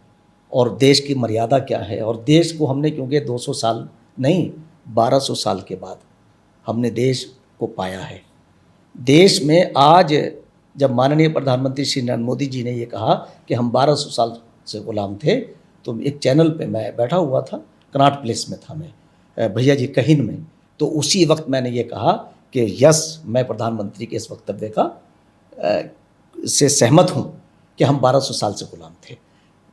और देश की मर्यादा क्या है। और देश को हमने, क्योंकि 200 साल नहीं 1200 साल के बाद हमने देश को पाया है। देश में आज जब माननीय प्रधानमंत्री श्री नरेंद्र मोदी जी ने ये कहा कि हम 1200 साल से गुलाम थे, तो एक चैनल पे मैं बैठा हुआ था, कनॉट प्लेस में था मैं, भैया जी कहिन में। तो उसी वक्त मैंने ये कहा कि यस, मैं प्रधानमंत्री के इस वक्तव्य का से सहमत हूँ कि हम 1200 साल से गुलाम थे।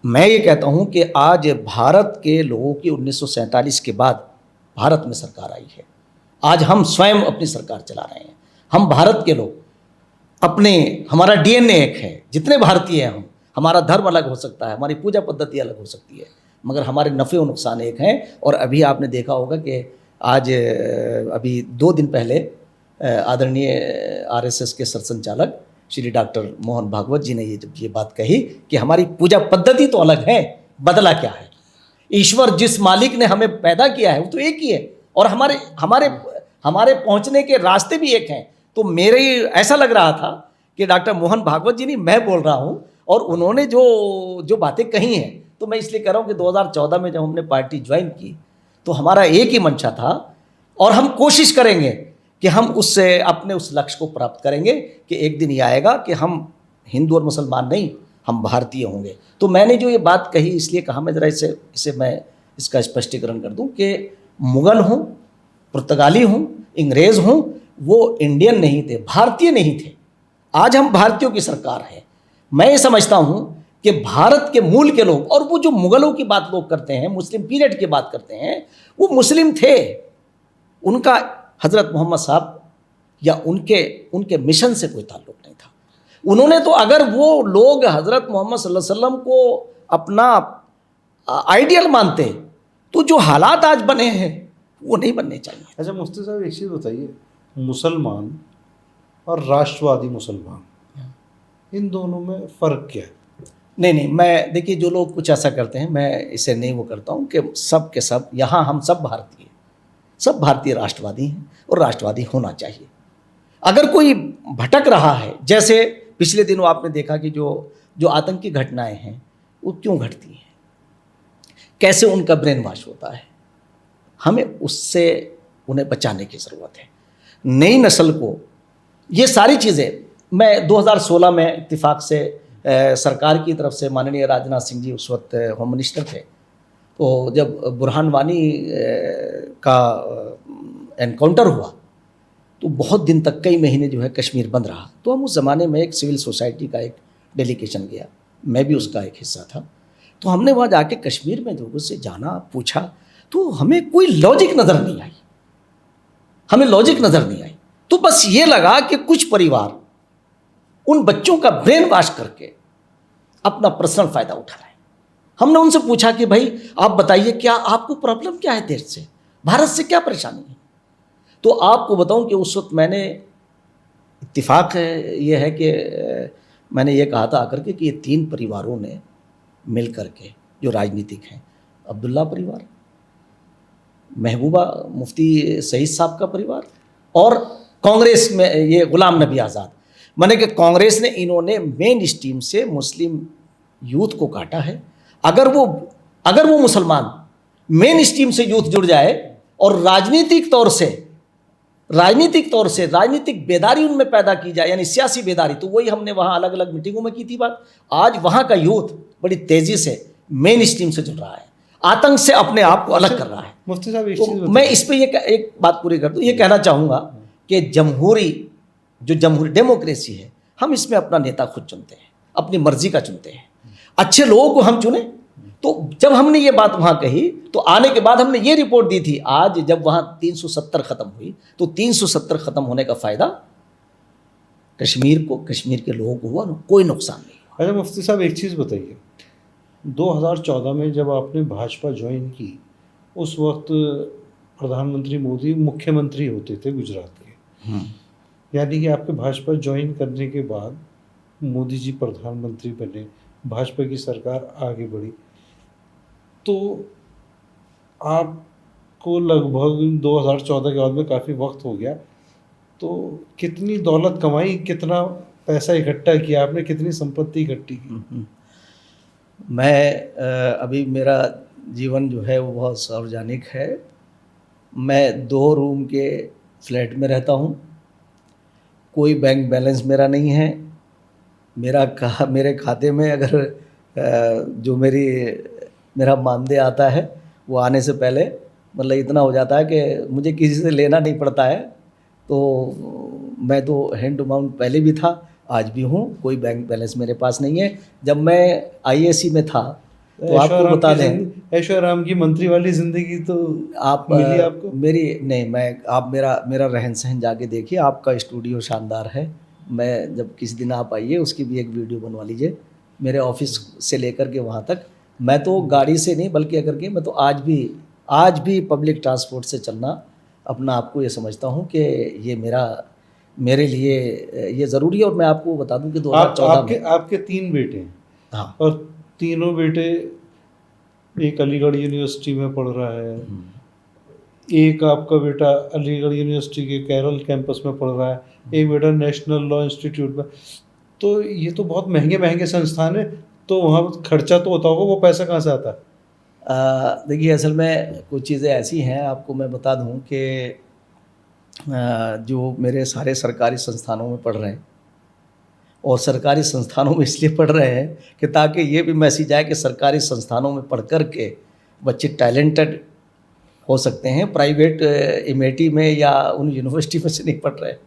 मैं ये कहता हूँ कि आज भारत के लोगों की 1947 के बाद भारत में सरकार आई है। आज हम स्वयं अपनी सरकार चला रहे हैं। हम भारत के लोग हमारा डीएनए एक है, जितने भारतीय हैं हम, हमारा धर्म अलग हो सकता है, हमारी पूजा पद्धति अलग हो सकती है, मगर हमारे नफ़े और नुकसान एक हैं। और अभी आपने देखा होगा कि आज अभी 2 दिन पहले आदरणीय आरएसएस के सरसंचालक श्री डॉक्टर मोहन भागवत जी ने ये बात कही कि हमारी पूजा पद्धति तो अलग है, बदला क्या है? ईश्वर जिस मालिक ने हमें पैदा किया है वो तो एक ही है, और हमारे पहुंचने के रास्ते भी एक हैं। तो मेरे ऐसा लग रहा था कि डॉक्टर मोहन भागवत जी नहीं, मैं बोल रहा हूं, और उन्होंने जो बातें कही हैं, तो मैं इसलिए कह रहा हूं कि 2014 में जब हमने पार्टी ज्वाइन की तो हमारा एक ही मंशा था, और हम कोशिश करेंगे कि हम उससे अपने उस लक्ष्य को प्राप्त करेंगे कि एक दिन ये आएगा कि हम हिंदू और मुसलमान नहीं, हम भारतीय होंगे। तो मैंने जो ये बात कही, इसलिए कहा मैं ज़रा इसे मैं इसका स्पष्टीकरण कर दूं कि मुग़ल हूँ, पुर्तगाली हूँ, अंग्रेज़ हूँ, वो इंडियन नहीं थे, भारतीय नहीं थे। आज हम भारतीयों की सरकार है। मैं ये समझता हूँ कि भारत के मूल के लोग, और वो जो मुग़लों की बात लोग करते हैं, मुस्लिम पीरियड की बात करते हैं, वो मुस्लिम थे। उनका हज़रत मोहम्मद साहब या उनके मिशन से कोई ताल्लुक़ नहीं था। उन्होंने तो, अगर वो लोग हज़रत मोहम्मद सल्लल्लाहु अलैहि वसल्लम को अपना आइडियल मानते, तो जो हालात आज बने हैं वो नहीं बनने चाहिए। अच्छा मुफ्ती साहब, एक चीज़ बताइए, मुसलमान और राष्ट्रवादी मुसलमान, इन दोनों में फ़र्क क्या है? नहीं, मैं देखिए, जो लोग कुछ ऐसा करते हैं, मैं इसे नहीं वो करता हूँ कि सब के सब यहाँ हम सब भारतीय राष्ट्रवादी हैं और राष्ट्रवादी होना चाहिए। अगर कोई भटक रहा है, जैसे पिछले दिनों आपने देखा कि जो आतंकी घटनाएं हैं वो क्यों घटती हैं, कैसे उनका ब्रेन वॉश होता है, हमें उससे उन्हें बचाने की ज़रूरत है। नई नस्ल को ये सारी चीज़ें, मैं 2016 में इत्तेफाक से सरकार की तरफ से माननीय राजनाथ सिंह जी उस वक्त होम मिनिस्टर थे, तो जब बुरहान वानी का एनकाउंटर हुआ तो बहुत दिन तक, कई महीने जो है कश्मीर बंद रहा। तो हम उस ज़माने में एक सिविल सोसाइटी का एक डेलीगेशन गया, मैं भी उसका एक हिस्सा था। तो हमने वहाँ जाके कश्मीर में लोगों से जाना, पूछा, तो हमें कोई लॉजिक नज़र नहीं आई। तो बस ये लगा कि कुछ परिवार उन बच्चों का ब्रेन वॉश करके अपना पर्सनल फ़ायदा उठा रहे हैं। हमने उनसे पूछा कि भाई आप बताइए, क्या आपको प्रॉब्लम क्या है, देश से, भारत से क्या परेशानी है? तो आपको बताऊं कि उस वक्त मैंने, इत्तिफाक ये है कि मैंने ये कहा था आकर के कि ये 3 परिवारों ने मिल कर के, जो राजनीतिक हैं, अब्दुल्ला परिवार, महबूबा मुफ्ती सईद साहब का परिवार, और कांग्रेस में ये गुलाम नबी आज़ाद, माने कि कांग्रेस ने, इन्होंने मेन स्ट्रीम से मुस्लिम यूथ को काटा है। अगर वो मुसलमान मेन स्ट्रीम से यूथ जुड़ जाए और राजनीतिक तौर से राजनीतिक तौर से राजनीतिक बेदारी उनमें पैदा की जाए, यानी सियासी बेदारी। तो वही हमने वहाँ अलग अलग मीटिंगों में की थी बात। आज वहाँ का यूथ बड़ी तेज़ी से मेन स्ट्रीम से जुड़ रहा है, आतंक से अपने आप को अलग कर रहा है। मुफ्ती साहब एक तो चीज़ मैं इस पे ये एक बात पूरी कर दूँ, ये कहना चाहूँगा कि जमहूरी डेमोक्रेसी है, हम इसमें अपना नेता खुद चुनते हैं, अपनी मर्जी का चुनते हैं, अच्छे लोगों को हम चुने। तो जब हमने ये बात वहाँ कही तो आने के बाद हमने ये रिपोर्ट दी थी। आज जब वहाँ 370 ख़त्म हुई तो 370 ख़त्म होने का फ़ायदा कश्मीर को, कश्मीर के लोगों को हुआ, कोई नुकसान नहीं हुआ। अच्छा मुफ्ती साहब एक चीज़ बताइए, 2014 में जब आपने भाजपा ज्वाइन की, उस वक्त प्रधानमंत्री मोदी मुख्यमंत्री होते थे गुजरात के, यानी कि आपके भाजपा ज्वाइन करने के बाद मोदी जी प्रधानमंत्री बने, भाजपा की सरकार आगे बढ़ी, तो आपको लगभग 2014 के बाद में काफ़ी वक्त हो गया, तो कितनी दौलत कमाई, कितना पैसा इकट्ठा किया आपने, कितनी संपत्ति इकट्ठी की? मैं अभी मेरा जीवन जो है वो बहुत सार्वजनिक है। मैं 2 रूम के फ्लैट में रहता हूँ, कोई बैंक बैलेंस मेरा नहीं है। मेरे खाते में अगर जो मेरा मानदेय आता है वो आने से पहले मतलब इतना हो जाता है कि मुझे किसी से लेना नहीं पड़ता है। तो मैं तो हैंड टू माउथ पहले भी था, आज भी हूँ, कोई बैंक बैलेंस मेरे पास नहीं है। जब मैं आईएसी में था तो आपको बता दें, ऐशो आराम की मंत्री वाली ज़िंदगी तो आप मिली आपको? मेरी नहीं, आप मेरा रहन सहन जाके देखिए, आपका स्टूडियो शानदार है। मैं जब किसी दिन आप आइए उसकी भी एक वीडियो बनवा लीजिए, मेरे ऑफिस से लेकर के वहाँ तक। मैं तो गाड़ी से नहीं बल्कि अगर कि मैं तो आज भी पब्लिक ट्रांसपोर्ट से चलना अपना आपको ये समझता हूँ कि ये मेरे लिए ये ज़रूरी है। और मैं आपको बता दूं कि 2014 में आपके 3 बेटे हैं। हाँ, और तीनों बेटे, एक अलीगढ़ यूनिवर्सिटी में पढ़ रहा है, एक आपका बेटा अलीगढ़ यूनिवर्सिटी के कैरल कैंपस में पढ़ रहा है, एक बेटा नेशनल लॉ इंस्टीट्यूट में। तो ये तो बहुत महंगे महंगे संस्थान है, तो वहाँ खर्चा तो होता होगा, वो पैसा कहाँ से आता है? देखिए असल में कुछ चीज़ें ऐसी हैं, आपको मैं बता दूं कि जो मेरे सारे सरकारी संस्थानों में पढ़ रहे हैं, और सरकारी संस्थानों में इसलिए पढ़ रहे हैं कि ताकि ये भी मैसेज आए कि सरकारी संस्थानों में पढ़ कर के बच्चे टैलेंटेड हो सकते हैं, प्राइवेट एमआईटी में या उन यूनिवर्सिटी में से नहीं पढ़ रहे हैं।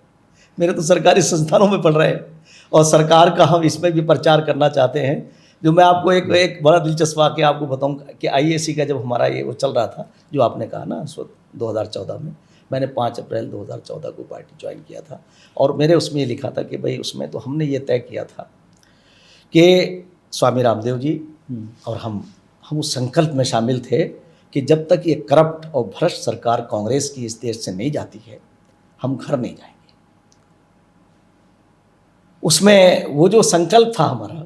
मेरे तो सरकारी संस्थानों में पढ़ रहे हैं, और सरकार का हम इसमें भी प्रचार करना चाहते हैं। जो मैं आपको एक बड़ा दिलचस्प वाक़या आपको बताऊं कि आईएसी का जब हमारा ये वो चल रहा था, जो आपने कहा ना, उस वक्त 2014 में मैंने 5 अप्रैल 2014 को पार्टी ज्वाइन किया था। और मेरे उसमें ये लिखा था कि भाई उसमें तो हमने ये तय किया था कि स्वामी रामदेव जी और हम उस संकल्प में शामिल थे कि जब तक ये करप्ट और भ्रष्ट सरकार कांग्रेस की इस देश से नहीं जाती है, हम घर नहीं जाएंगे। उसमें वो जो संकल्प था हमारा,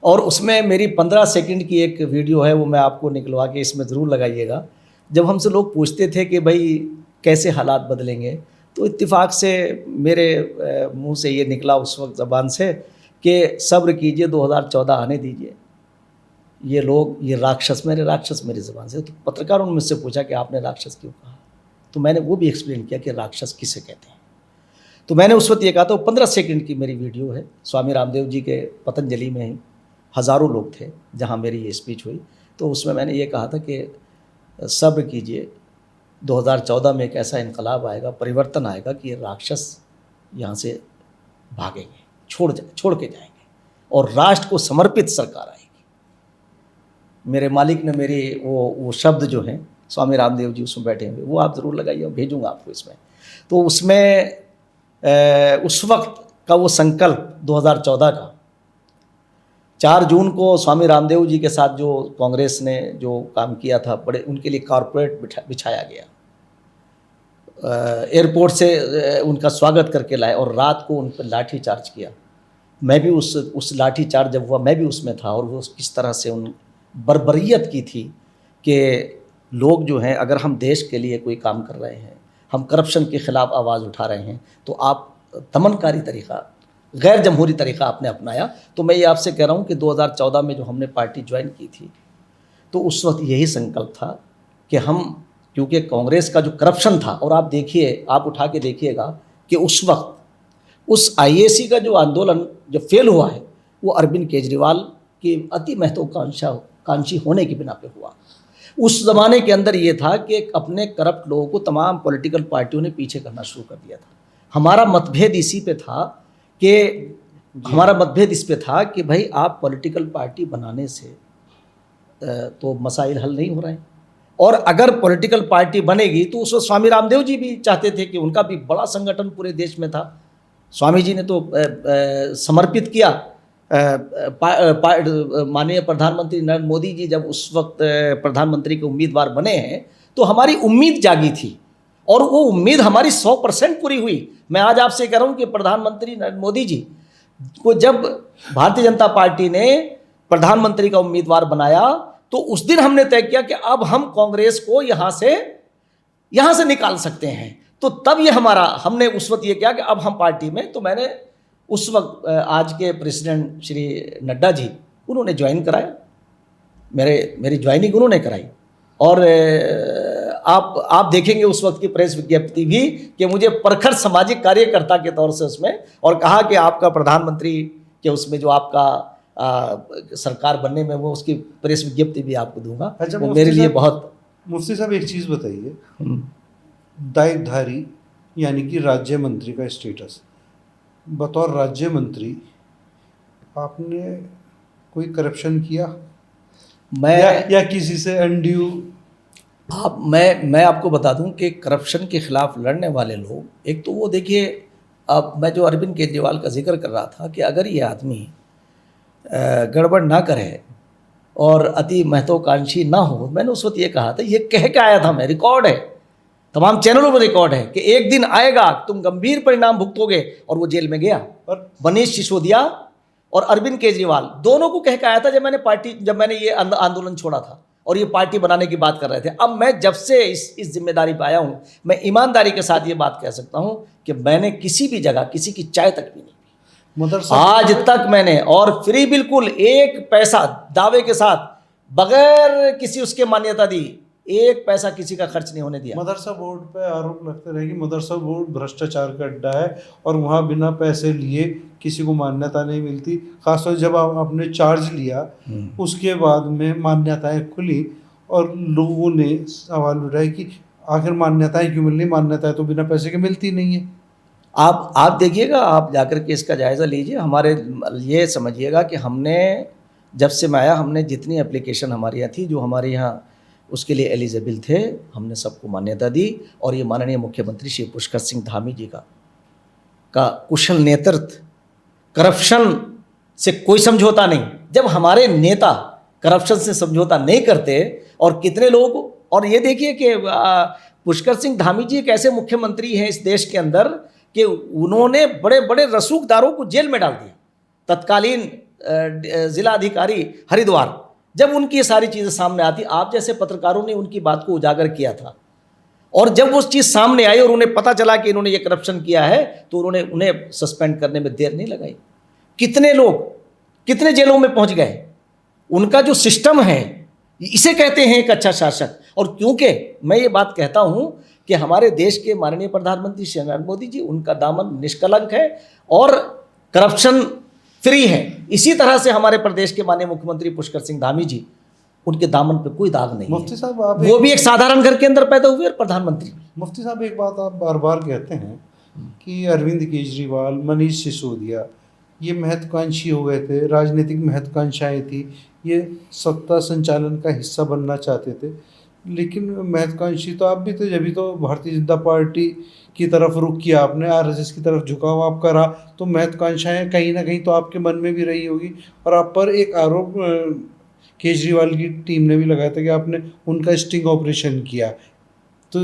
और उसमें मेरी 15 सेकंड की एक वीडियो है, वो मैं आपको निकलवा के इसमें ज़रूर लगाइएगा। जब हमसे लोग पूछते थे कि भाई कैसे हालात बदलेंगे, तो इत्तेफाक से मेरे मुंह से ये निकला उस वक्त ज़बान से कि सब्र कीजिए, 2014 आने दीजिए। ये लोग, ये राक्षस मेरी ज़बान से। तो पत्रकारों ने मुझसे पूछा कि आपने राक्षस क्यों कहा, तो मैंने वो भी एक्सप्लेन किया कि राक्षस किसे कहते हैं। तो मैंने उस वक्त ये कहा था, 15 सेकंड की मेरी वीडियो है, स्वामी रामदेव जी के पतंजलि में ही हज़ारों लोग थे जहाँ मेरी ये स्पीच हुई। तो उसमें मैंने ये कहा था कि सब्र कीजिए, 2014 में एक ऐसा इनकलाब आएगा, परिवर्तन आएगा कि ये राक्षस यहाँ से भागेंगे, छोड़ के जाएंगे, और राष्ट्र को समर्पित सरकार आएगी। मेरे मालिक ने मेरी वो शब्द जो हैं, स्वामी रामदेव जी उसमें बैठे हुए, वो आप ज़रूर लगाइए, भेजूँगा आपको इसमें। तो उसमें उस वक्त का वो संकल्प 2014 का 4 जून को स्वामी रामदेव जी के साथ जो कांग्रेस ने जो काम किया था, बड़े उनके लिए कारपेट बिछाया गया, एयरपोर्ट से उनका स्वागत करके लाए, और रात को उन पर लाठी चार्ज किया। मैं भी उस लाठी चार्ज जब हुआ, मैं भी उसमें था। और वो किस तरह से उन बर्बरियत की थी कि लोग जो हैं, अगर हम देश के लिए कोई काम कर रहे हैं, हम करप्शन के ख़िलाफ़ आवाज़ उठा रहे हैं, तो आप दमनकारी तरीक़ा, गैर जमहूरी तरीक़ा आपने अपनाया। तो मैं ये आपसे कह रहा हूँ कि 2014 में जो हमने पार्टी ज्वाइन की थी, तो उस वक्त यही संकल्प था कि हम क्योंकि कांग्रेस का जो करप्शन था, और आप देखिए, आप उठा के देखिएगा कि उस वक्त उस आईएसी का जो आंदोलन जो फेल हुआ है वो अरविंद केजरीवाल की अति महत्वाकांक्षी होने की बिना पे हुआ। उस ज़माने के अंदर ये था कि अपने करप्ट लोगों को तमाम पॉलिटिकल पार्टियों ने पीछे करना शुरू कर दिया था। हमारा मतभेद इसी पे था कि हमारा मतभेद इस पे था कि भाई आप पॉलिटिकल पार्टी बनाने से तो मसाइल हल नहीं हो रहे हैं, और अगर पॉलिटिकल पार्टी बनेगी तो उस वक्त स्वामी रामदेव जी भी चाहते थे कि उनका भी बड़ा संगठन पूरे देश में था। स्वामी जी ने तो समर्पित किया। माननीय प्रधानमंत्री नरेंद्र मोदी जी जब उस वक्त प्रधानमंत्री के उम्मीदवार बने हैं तो हमारी उम्मीद जागी थी, और वो उम्मीद हमारी 100% पूरी हुई। मैं आज आपसे कह रहा हूँ कि प्रधानमंत्री नरेंद्र मोदी जी को जब भारतीय जनता पार्टी ने प्रधानमंत्री का उम्मीदवार बनाया तो उस दिन हमने तय किया कि अब हम कांग्रेस को यहाँ से निकाल सकते हैं। तो तब ये हमने उस वक्त ये किया कि अब हम पार्टी में, तो मैंने उस वक्त आज के प्रेसिडेंट श्री नड्डा जी, उन्होंने ज्वाइन कराया, मेरी ज्वाइनिंग उन्होंने कराई। और आप देखेंगे उस वक्त की प्रेस विज्ञप्ति भी कि मुझे प्रखर सामाजिक कार्यकर्ता के तौर से उसमें, और कहा कि आपका प्रधानमंत्री के उसमें जो आपका सरकार बनने में, वो उसकी प्रेस विज्ञप्ति भी आपको दूंगा। अच्छा, वो मेरे लिए बहुत। मुफ्ती साहब एक चीज़ बताइए, दायित्वधारी यानी कि राज्य मंत्री का स्टेटस, बतौर राज्य मंत्री आपने कोई करप्शन किया या किसी से अनड्यू? मैं आपको बता दूं कि करप्शन के खिलाफ लड़ने वाले लोग, एक तो वो देखिए, अब मैं जो अरविंद केजरीवाल का जिक्र कर रहा था कि अगर ये आदमी गड़बड़ ना करे और अति महत्वाकांक्षी ना हो, मैंने उस वक्त ये कहा था, ये कह के आया था, मैं, रिकॉर्ड है, तमाम चैनलों में रिकॉर्ड है कि एक दिन आएगा तुम गंभीर परिणाम भुगतोगे, और वो जेल में गया। और मनीष सिसोदिया और अरविंद केजरीवाल दोनों को कह के आया था जब मैंने ये आंदोलन छोड़ा था और ये पार्टी बनाने की बात कर रहे थे। अब मैं जब से इस जिम्मेदारी पर आया हूँ, मैं ईमानदारी के साथ ये बात कह सकता हूँ कि मैंने किसी भी जगह किसी की चाय तक भी नहीं पी आज तक मैंने, और फ्री, बिल्कुल एक पैसा दावे के साथ, बगैर किसी उसके मान्यता दी, एक पैसा किसी का खर्च नहीं होने दिया। मदरसा बोर्ड पे आरोप लगते रहे कि मदरसा बोर्ड भ्रष्टाचार का अड्डा है और वहाँ बिना पैसे लिए किसी को मान्यता नहीं मिलती। खासतौर जब आपने चार्ज लिया उसके बाद में मान्यताएं खुली और लोगों ने सवाल उठाए कि आखिर मान्यताएं क्यों मिल रही, मान्यताएं तो बिना पैसे के मिलती नहीं है। आप देखिएगा, आप जाकर के इसका जायज़ा लीजिए। हमारे ये समझिएगा कि हमने, जब से मैं आया, हमने जितनी एप्लीकेशन हमारे यहाँ थी, जो हमारे यहाँ उसके लिए एलिजिबल थे, हमने सबको मान्यता दी। और ये माननीय मुख्यमंत्री श्री पुष्कर सिंह धामी जी का कुशल नेतृत्व, करप्शन से कोई समझौता नहीं। जब हमारे नेता करप्शन से समझौता नहीं करते, और कितने लोग, और ये देखिए कि पुष्कर सिंह धामी जी एक ऐसे मुख्यमंत्री हैं इस देश के अंदर कि उन्होंने बड़े बड़े रसूखदारों को जेल में डाल दिया। तत्कालीन जिला अधिकारी हरिद्वार, जब उनकी ये सारी चीज़ें सामने आती, आप जैसे पत्रकारों ने उनकी बात को उजागर किया था, और जब वो चीज़ सामने आई और उन्हें पता चला कि इन्होंने ये करप्शन किया है, तो उन्हें सस्पेंड करने में देर नहीं लगाई। कितने लोग कितने जेलों में पहुंच गए। उनका जो सिस्टम है, इसे कहते हैं एक अच्छा शासक। और क्योंकि मैं ये बात कहता हूं कि हमारे देश के माननीय प्रधानमंत्री श्री नरेंद्र मोदी जी, उनका दामन निष्कलंक है और करप्शन फ्री है। इसी तरह से हमारे प्रदेश के माननीय मुख्यमंत्री पुष्कर सिंह धामी जी, उनके दामन पे कोई दाग नहीं मुफ्ती है। साहब, आप वो भी एक साधारण घर के अंदर पैदा हुए और प्रधानमंत्री। मुफ्ती साहब, एक बात आप बार बार कहते हैं कि अरविंद केजरीवाल, मनीष सिसोदिया ये महत्वाकांक्षी हो गए थे, राजनीतिक महत्वाकांक्षाएं थी, ये सत्ता संचालन का हिस्सा बनना चाहते थे। लेकिन महत्वाकांक्षी तो आप भी थे, जब भी तो भारतीय जनता पार्टी की तरफ रुख किया आपने, आरएसएस की तरफ झुकाव आपका रहा, तो महत्वाकांक्षाएं कहीं ना कहीं तो आपके मन में भी रही होगी। और आप पर एक आरोप केजरीवाल की टीम ने भी लगाया था कि आपने उनका स्टिंग ऑपरेशन किया। तो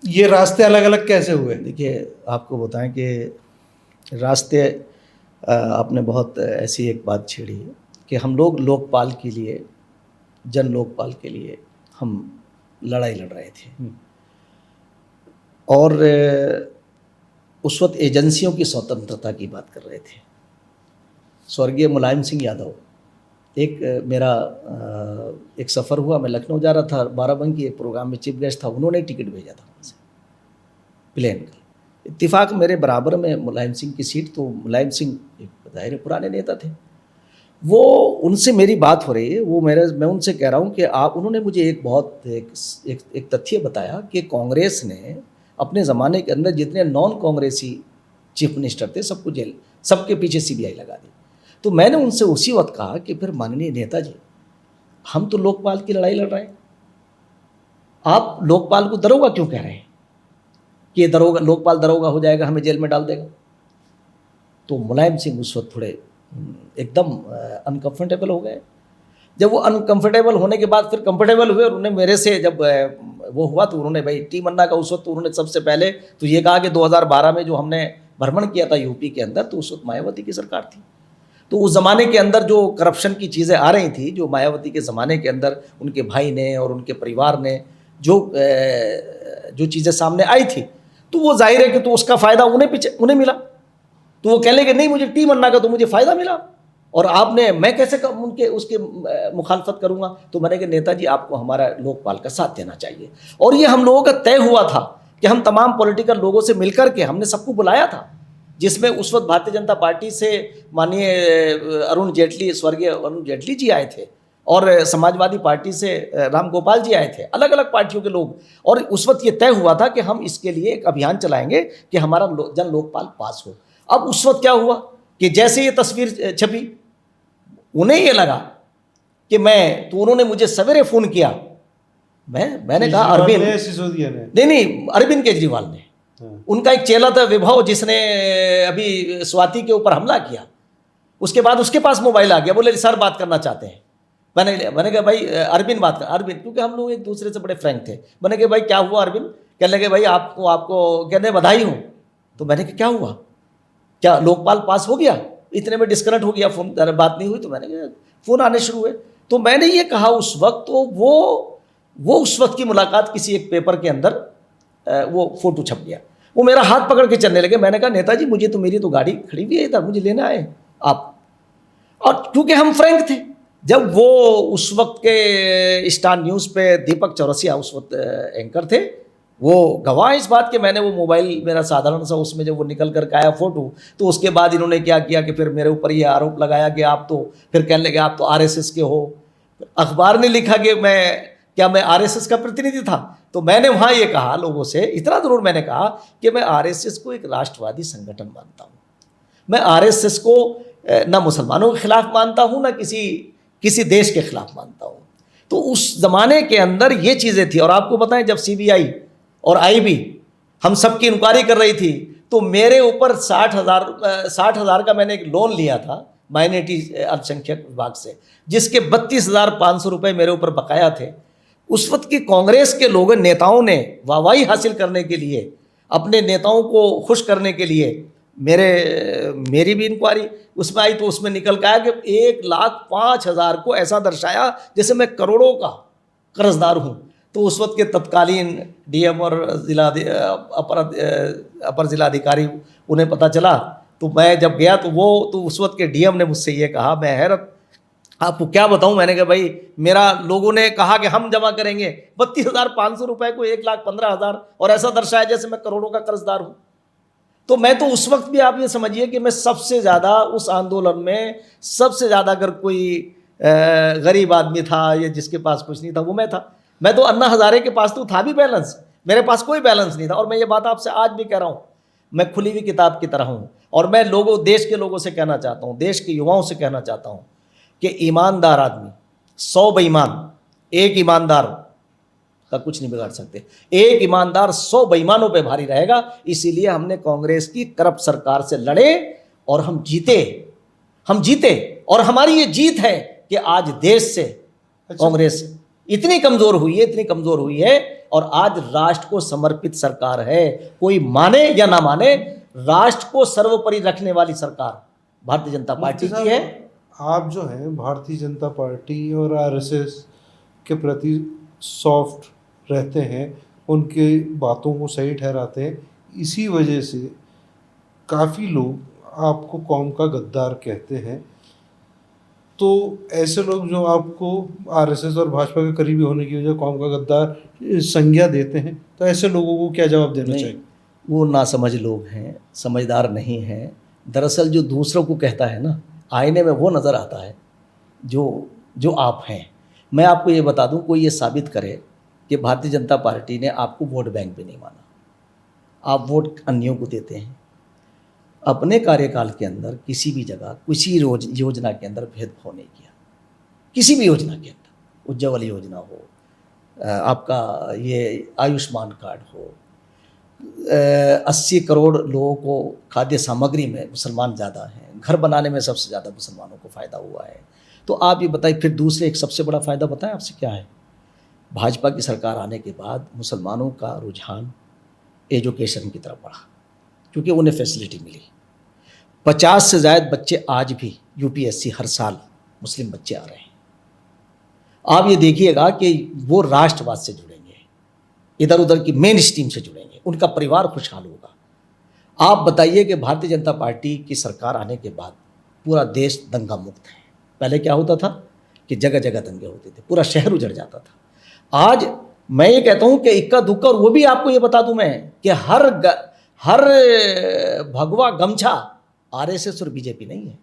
ये रास्ते अलग अलग कैसे हुए? देखिए, आपको बताएं कि रास्ते, आपने बहुत ऐसी एक बात छेड़ी है कि हम लोग लोकपाल के लिए, जन लोकपाल के लिए हम लड़ाई लड़ रहे थे, और उस वक्त एजेंसियों की स्वतंत्रता की बात कर रहे थे। स्वर्गीय मुलायम सिंह यादव मेरा एक सफ़र हुआ, मैं लखनऊ जा रहा था, बाराबंकी एक प्रोग्राम में चीफ गेस्ट था, उन्होंने टिकट भेजा था मुझसे प्लेन का। इत्तेफाक मेरे बराबर में मुलायम सिंह की सीट, तो मुलायम सिंह एक ज़ाहिर पुराने नेता थे, वो उनसे मेरी बात हो रही है, मैं उनसे कह रहा हूँ कि उन्होंने मुझे एक तथ्य बताया कि कांग्रेस ने अपने ज़माने के अंदर जितने नॉन कांग्रेसी चीफ मिनिस्टर थे सबको जेल, सबके पीछे सीबीआई लगा दी। तो मैंने उनसे उसी वक्त कहा कि फिर माननीय नेताजी, हम तो लोकपाल की लड़ाई लड़ रहे हैं, आप लोकपाल को दरोगा क्यों कह रहे हैं कि ये दरोगा, लोकपाल दरोगा हो जाएगा, हमें जेल में डाल देगा। तो मुलायम सिंह उस वक्त थोड़े एकदम अनकंफर्टेबल हो गए। जब वो अनकंफर्टेबल होने के बाद फिर कंफर्टेबल हुए, और उन्होंने मेरे से जब वो हुआ तो उन्होंने भाई टी मन्ना का उस वक्त उन्होंने सबसे पहले तो ये कहा कि 2012 में जो हमने भ्रमण किया था यूपी के अंदर, तो उस वक्त मायावती की सरकार थी, तो उस ज़माने के अंदर जो करप्शन की चीज़ें आ रही थी, जो मायावती के ज़माने के अंदर उनके भाई ने और उनके परिवार ने जो चीज़ें सामने आई थी, तो वो जाहिर है कि तो उसका फ़ायदा उन्हें मिला। तो वो कह लेंगे नहीं, मुझे टी मन्ना का तो मुझे फ़ायदा मिला, और मैं कैसे उसके मुखालफत करूँगा। तो मैंने कहा नेताजी, आपको हमारा लोकपाल का साथ देना चाहिए। और ये हम लोगों का तय हुआ था कि हम तमाम पॉलिटिकल लोगों से मिलकर के हमने सबको बुलाया था, जिसमें उस वक्त भारतीय जनता पार्टी से माननीय स्वर्गीय अरुण जेटली जी आए थे, और समाजवादी पार्टी से राम गोपाल जी आए थे, अलग अलग पार्टियों के लोग। और उस वक्त ये तय हुआ था कि हम इसके लिए एक अभियान चलाएंगे कि हमारा जन लोकपाल पास हो। अब उस वक्त क्या हुआ कि जैसे ये तस्वीर छपी, उन्हें ये लगा कि तो उन्होंने मुझे सवेरे फ़ोन किया, मैंने कहा अरविंद, नहीं, अरविंद केजरीवाल ने, उनका एक चेला था विभव, जिसने अभी स्वाति के ऊपर हमला किया, उसके बाद उसके पास मोबाइल आ गया, बोले सर बात करना चाहते हैं। मैंने कहा भाई अरविंद बात कर, अरविंद, क्योंकि हम लोग एक दूसरे से बड़े फ्रैंक थे। मैंने कहा भाई क्या हुआ अरविंद? कहने लगे भाई आपको कहने बधाई हो। तो मैंने कहा क्या हुआ, क्या लोकपाल पास हो गया? इतने में डिस्कनेक्ट हो गया फ़ोन, बात नहीं हुई। तो मैंने कहा फ़ोन आने शुरू हुए, तो मैंने ये कहा उस वक्त, तो वो उस वक्त की मुलाकात किसी एक पेपर के अंदर वो फ़ोटो छप गया, वो मेरा हाथ पकड़ के चलने लगे। मैंने कहा नेताजी, मेरी तो गाड़ी खड़ी हुई है इधर, मुझे लेने आए आप। और क्योंकि हम फ्रैंक थे, जब वो उस वक्त के स्टार न्यूज़ पे दीपक चौरसिया उस वक्त एंकर थे, वो गवाह इस बात के, मैंने वो मोबाइल मेरा साधारण सा, उसमें जब वो निकल कर के आया फ़ोटो, तो उसके बाद इन्होंने क्या किया कि फिर मेरे ऊपर ये आरोप लगाया कि आप तो, फिर कहने लगे आप तो आरएसएस के हो। अखबार ने लिखा कि मैं आरएसएस का प्रतिनिधि था। तो मैंने वहाँ ये कहा लोगों से, इतना ज़रूर मैंने कहा कि मैं आरएसएस को एक राष्ट्रवादी संगठन मानता हूँ, मैं आरएसएस को ना मुसलमानों के खिलाफ मानता हूँ, ना किसी देश के खिलाफ मानता हूँ। तो उस ज़माने के अंदर ये चीज़ें थी। और आपको बताएं, जब सीबीआई और आईबी हम सब की इंक्वायरी कर रही थी, तो मेरे ऊपर 60,000 का मैंने एक लोन लिया था माइनॉरिटी अल्पसंख्यक विभाग से, जिसके 32,500 रुपये मेरे ऊपर बकाया थे। उस वक्त की कांग्रेस के नेताओं ने वाहवाही हासिल करने के लिए, अपने नेताओं को खुश करने के लिए मेरी भी इंक्वायरी उसमें आई, तो उसमें निकल के आया कि 1,05,000 को ऐसा दर्शाया जैसे मैं करोड़ों का कर्जदार हूँ। तो उस वक्त के तत्कालीन डीएम और अपर जिलाधिकारी, उन्हें पता चला। तो मैं जब गया तो उस वक्त के डीएम ने मुझसे ये कहा, मैं हैरत, आपको क्या बताऊं। मैंने कहा भाई, मेरा लोगों ने कहा कि हम जमा करेंगे 32,500 रुपये को 1,15,000, और ऐसा दर्शाया जैसे मैं करोड़ों का कर्जदार हूँ। तो मैं तो उस वक्त भी, आप ये समझिए कि मैं सबसे ज़्यादा उस आंदोलन में, सबसे ज़्यादा अगर कोई गरीब आदमी था या जिसके पास कुछ नहीं था, वो मैं था। मैं तो अन्ना हज़ारे के पास तो था भी बैलेंस, मेरे पास कोई बैलेंस नहीं था। और मैं ये बात आपसे आज भी कह रहा हूँ, मैं खुली हुई किताब की तरह हूँ। और मैं देश के लोगों से कहना चाहता हूँ, देश के युवाओं से कहना चाहता हूँ कि ईमानदार आदमी 100 बेईमान, एक ईमानदार का कुछ नहीं बिगाड़ सकते। एक ईमानदार 100 बेईमानों पे भारी रहेगा। इसीलिए हमने कांग्रेस की करप्ट सरकार से लड़े और हम जीते। और हमारी ये जीत है कि आज देश से कांग्रेस इतनी कमज़ोर हुई है और आज राष्ट्र को समर्पित सरकार है। कोई माने या ना माने, राष्ट्र को सर्वोपरि रखने वाली सरकार भारतीय जनता पार्टी की है। आप जो हैं भारतीय जनता पार्टी और आरएसएस के प्रति सॉफ्ट रहते हैं, उनके बातों को सही ठहराते हैं, इसी वजह से काफ़ी लोग आपको कौम का गद्दार कहते हैं। तो ऐसे लोग जो आपको आरएसएस और भाजपा के करीबी होने की वजह कौम का गद्दार संज्ञा देते हैं, तो ऐसे लोगों को क्या जवाब देना नहीं, चाहिए? वो नासमझ लोग हैं, समझदार नहीं हैं। दरअसल जो दूसरों को कहता है ना, आईने में वो नज़र आता है जो जो आप हैं। मैं आपको ये बता दूं, कोई ये साबित करे कि भारतीय जनता पार्टी ने आपको वोट बैंक भी नहीं माना। आप वोट अन्यों को देते हैं। अपने कार्यकाल के अंदर किसी भी जगह किसी योजना के अंदर भेदभाव नहीं किया। किसी भी योजना के अंदर, उज्ज्वल योजना हो, आपका ये आयुष्मान कार्ड हो, 80 करोड़ लोगों को खाद्य सामग्री में मुसलमान ज़्यादा हैं, घर बनाने में सबसे ज़्यादा मुसलमानों को फ़ायदा हुआ है। तो आप ये बताइए, फिर दूसरे एक सबसे बड़ा फ़ायदा बताएं आपसे क्या है? भाजपा की सरकार आने के बाद मुसलमानों का रुझान एजुकेशन की तरफ बढ़ा, क्योंकि उन्हें फैसिलिटी मिली। 50 से ज़्यादा बच्चे आज भी यूपीएससी हर साल मुस्लिम बच्चे आ रहे हैं। आप ये देखिएगा कि वो राष्ट्रवाद से जुड़ेंगे, इधर उधर की मेन स्ट्रीम से जुड़ेंगे, उनका परिवार खुशहाल होगा। आप बताइए कि भारतीय जनता पार्टी की सरकार आने के बाद पूरा देश दंगा मुक्त है। पहले क्या होता था कि जगह जगह दंगे होते थे, पूरा शहर उजड़ जाता था। आज मैं ये कहता हूँ कि इक्का दुक्का, और वो भी आपको ये बता दूं मैं कि हर भगवा गमछा आरएसएस और बीजेपी नहीं है।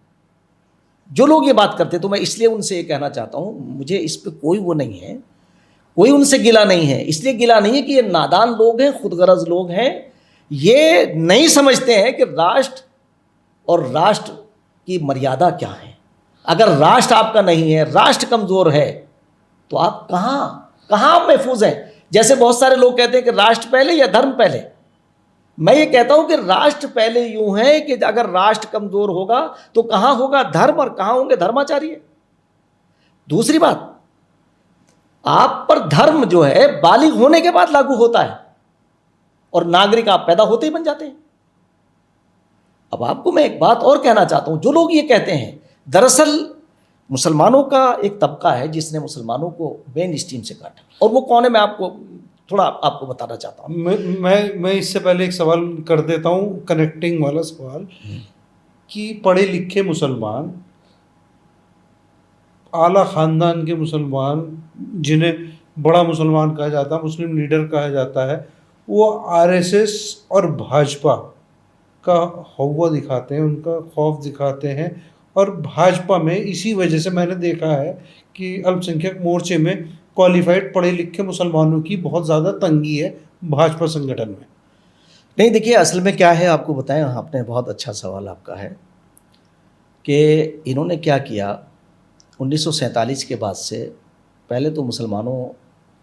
जो लोग ये बात करते, तो मैं इसलिए उनसे ये कहना चाहता हूँ, मुझे इस पे कोई वो नहीं है, कोई उनसे गिला नहीं है। इसलिए गिला नहीं है कि ये नादान लोग हैं, खुदगर्ज लोग हैं। ये नहीं समझते हैं कि राष्ट्र और राष्ट्र की मर्यादा क्या है। अगर राष्ट्र आपका नहीं है, राष्ट्र कमज़ोर है, तो आप कहाँ महफूज हैं? जैसे बहुत सारे लोग कहते हैं कि राष्ट्र पहले या धर्म पहले। मैं ये कहता हूं कि राष्ट्र पहले यूं है कि अगर राष्ट्र कमजोर होगा तो कहां होगा धर्म और कहां होंगे धर्माचार्य। दूसरी बात, आप पर धर्म जो है बालिग होने के बाद लागू होता है और नागरिक आप पैदा होते ही बन जाते हैं। अब आपको मैं एक बात और कहना चाहता हूं, जो लोग ये कहते हैं, दरअसल मुसलमानों का एक तबका है जिसने मुसलमानों को मेन स्ट्रीम से काटा, और वो कौन है मैं आपको बताना चाहता हूँ। मैं इससे पहले एक सवाल कर देता हूँ, कनेक्टिंग वाला सवाल, कि पढ़े लिखे मुसलमान, आला ख़ानदान के मुसलमान, जिन्हें बड़ा मुसलमान कहा जाता है, मुस्लिम लीडर कहा जाता है, वो आरएसएस और भाजपा का हौवा दिखाते हैं, उनका खौफ दिखाते हैं। और भाजपा में इसी वजह से मैंने देखा है कि अल्पसंख्यक मोर्चे में क्वालिफाइड पढ़े लिखे मुसलमानों की बहुत ज़्यादा तंगी है भाजपा संगठन में। नहीं, देखिए असल में क्या है आपको बताएं, आपने बहुत अच्छा सवाल आपका है कि इन्होंने क्या किया 1947 के बाद से। पहले तो मुसलमानों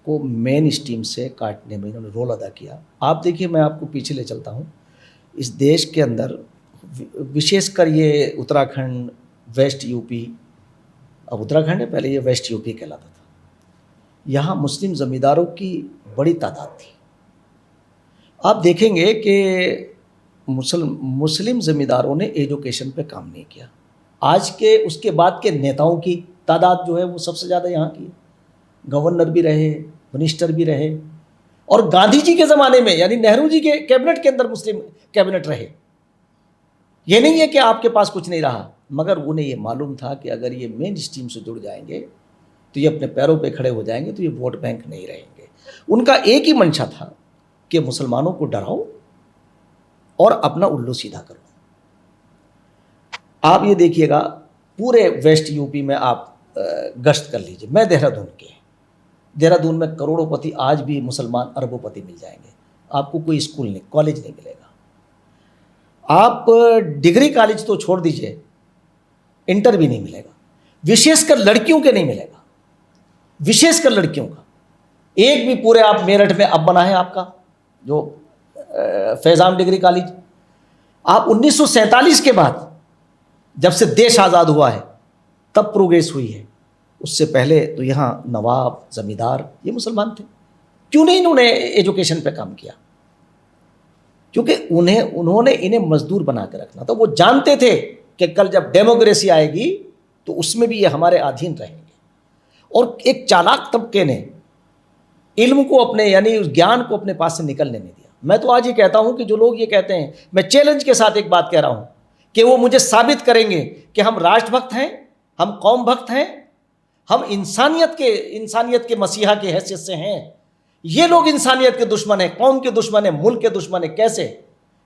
को मेन स्ट्रीम से काटने में इन्होंने रोल अदा किया। आप देखिए, मैं आपको पीछे ले चलता हूँ। इस देश के अंदर विशेषकर ये उत्तराखंड, वेस्ट यूपी, अब उत्तराखंड है, पहले ये वेस्ट यूपी कहलाता था, यहाँ मुस्लिम ज़मींदारों की बड़ी तादाद थी। आप देखेंगे कि मुस्लिम ज़मींदारों ने एजुकेशन पे काम नहीं किया। आज के उसके बाद के नेताओं की तादाद जो है वो सबसे ज़्यादा यहाँ की है। गवर्नर भी रहे, मिनिस्टर भी रहे, और गांधी जी के ज़माने में यानी नेहरू जी के कैबिनेट के अंदर मुस्लिम कैबिनेट रहे। ये नहीं है कि आपके पास कुछ नहीं रहा, मगर उन्हें ये मालूम था कि अगर ये मेन स्ट्रीम से जुड़ जाएंगे तो ये अपने पैरों पे खड़े हो जाएंगे, तो ये वोट बैंक नहीं रहेंगे। उनका एक ही मंशा था कि मुसलमानों को डराओ और अपना उल्लू सीधा करो। आप ये देखिएगा, पूरे वेस्ट यूपी में आप गश्त कर लीजिए। मैं देहरादून में करोड़ोंपति आज भी मुसलमान अरबोंपति मिल जाएंगे। आपको कोई स्कूल नहीं, कॉलेज नहीं मिलेगा। आप डिग्री कॉलेज तो छोड़ दीजिए, इंटर भी नहीं मिलेगा। विशेषकर लड़कियों के नहीं मिलेगा, विशेषकर लड़कियों का एक भी। पूरे आप मेरठ में अब बना है आपका जो फैजान डिग्री कॉलेज। आप 1947 के बाद जब से देश आज़ाद हुआ है तब प्रोग्रेस हुई है। उससे पहले तो यहाँ नवाब, ज़मींदार ये मुसलमान थे। क्यों नहीं इन्होंने एजुकेशन पे काम किया? क्योंकि उन्होंने इन्हें मजदूर बना के रखना था। वो जानते थे कि कल जब डेमोक्रेसी आएगी तो उसमें भी ये हमारे अधीन रहेंगे। और एक चालाक तबके ने इल्म को अपने यानी उस ज्ञान को अपने पास से निकलने नहीं दिया। मैं तो आज ये कहता हूं कि जो लोग ये कहते हैं, मैं चैलेंज के साथ एक बात कह रहा हूं कि वो मुझे साबित करेंगे कि हम राष्ट्रभक्त हैं, हम कौम भक्त हैं, हम इंसानियत के मसीहा की हैसियत से हैं। ये लोग इंसानियत के दुश्मन हैं, कौम के दुश्मन हैं, मुल्क के दुश्मन हैं। कैसे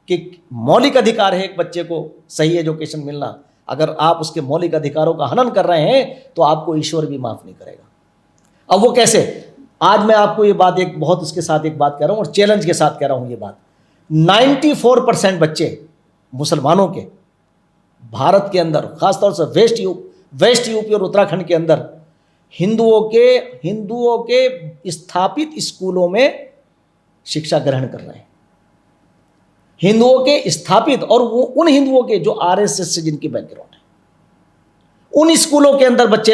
कि मौलिक अधिकार है एक बच्चे को सही एजुकेशन मिलना, अगर आप उसके मौलिक अधिकारों का हनन कर रहे हैं तो आपको ईश्वर भी माफ़ नहीं करेगा। अब वो कैसे? आज मैं आपको ये बात एक बहुत उसके साथ एक बात कह रहा हूँ और चैलेंज के साथ कह रहा हूँ ये बात। 94% बच्चे मुसलमानों के भारत के अंदर, खासतौर से वेस्ट यूपी और उत्तराखंड के अंदर हिंदुओं के स्थापित स्कूलों में शिक्षा ग्रहण कर रहे हैं। हिंदुओं के स्थापित, और वो उन हिंदुओं के जो आरएसएस से जिनकी बैकग्राउंड है, उन स्कूलों के अंदर बच्चे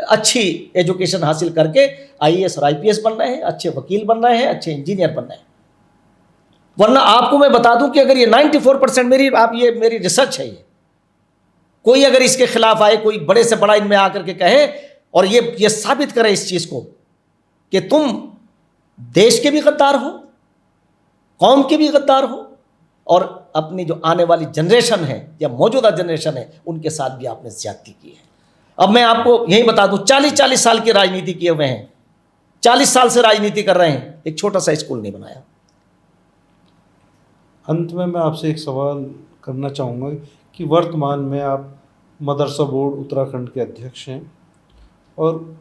अच्छी एजुकेशन हासिल करके आईएएस और आईपीएस बन रहे हैं, अच्छे वकील बन रहे हैं, अच्छे इंजीनियर बन रहे हैं। वरना आपको मैं बता दूं कि अगर ये 94% मेरी रिसर्च है, ये कोई अगर इसके खिलाफ आए, कोई बड़े से बड़ा इनमें आकर के कहे और ये साबित करे इस चीज को कि तुम देश के भी गद्दार हो, कौम के भी गद्दार हो, और अपनी जो आने वाली जनरेशन है या मौजूदा जनरेशन है उनके साथ भी आपने ज्यादती की है। अब मैं आपको यही बता दूं, 40 साल की राजनीति किए हुए हैं, 40 साल से राजनीति कर रहे हैं, एक छोटा सा स्कूल नहीं बनाया। अंत में मैं आपसे एक सवाल करना चाहूँगा कि वर्तमान में आप मदरसा बोर्ड उत्तराखंड के अध्यक्ष हैं और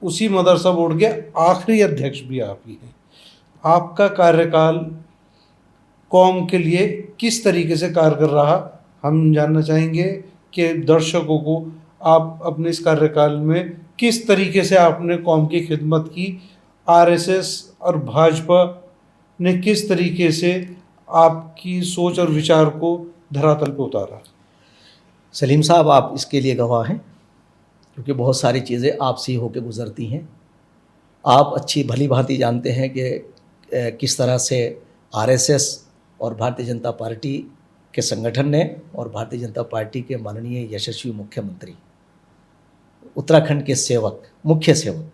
उसी मदरसा बोर्ड के आखिरी अध्यक्ष भी आप ही हैं। आपका कार्यकाल कौम के लिए किस तरीके से कार्य कर रहा, हम जानना चाहेंगे कि दर्शकों को आप अपने इस कार्यकाल में किस तरीके से आपने कौम की खिदमत की, आरएसएस और भाजपा ने किस तरीके से आपकी सोच और विचार को धरातल पर उतारा। सलीम साहब, आप इसके लिए गवाह हैं क्योंकि बहुत सारी चीज़ें आपसे ही होकर गुजरती हैं। आप अच्छी भली भांति जानते हैं कि किस तरह से आरएसएस और भारतीय जनता पार्टी के संगठन ने और भारतीय जनता पार्टी के माननीय यशस्वी मुख्यमंत्री, उत्तराखंड के मुख्य सेवक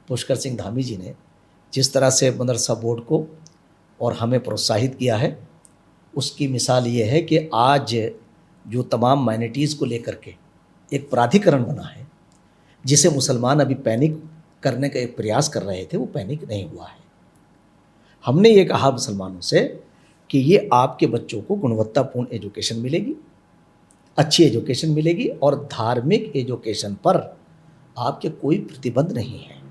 पुष्कर सिंह धामी जी ने जिस तरह से मदरसा बोर्ड को और हमें प्रोत्साहित किया है, उसकी मिसाल ये है कि आज जो तमाम माइनॉरिटीज़ को लेकर के एक प्राधिकरण बना है, जिसे मुसलमान अभी पैनिक करने का एक प्रयास कर रहे थे, वो पैनिक नहीं हुआ है। हमने ये कहा मुसलमानों से कि ये आपके बच्चों को गुणवत्तापूर्ण एजुकेशन मिलेगी, अच्छी एजुकेशन मिलेगी और धार्मिक एजुकेशन पर आपके कोई प्रतिबंध नहीं है,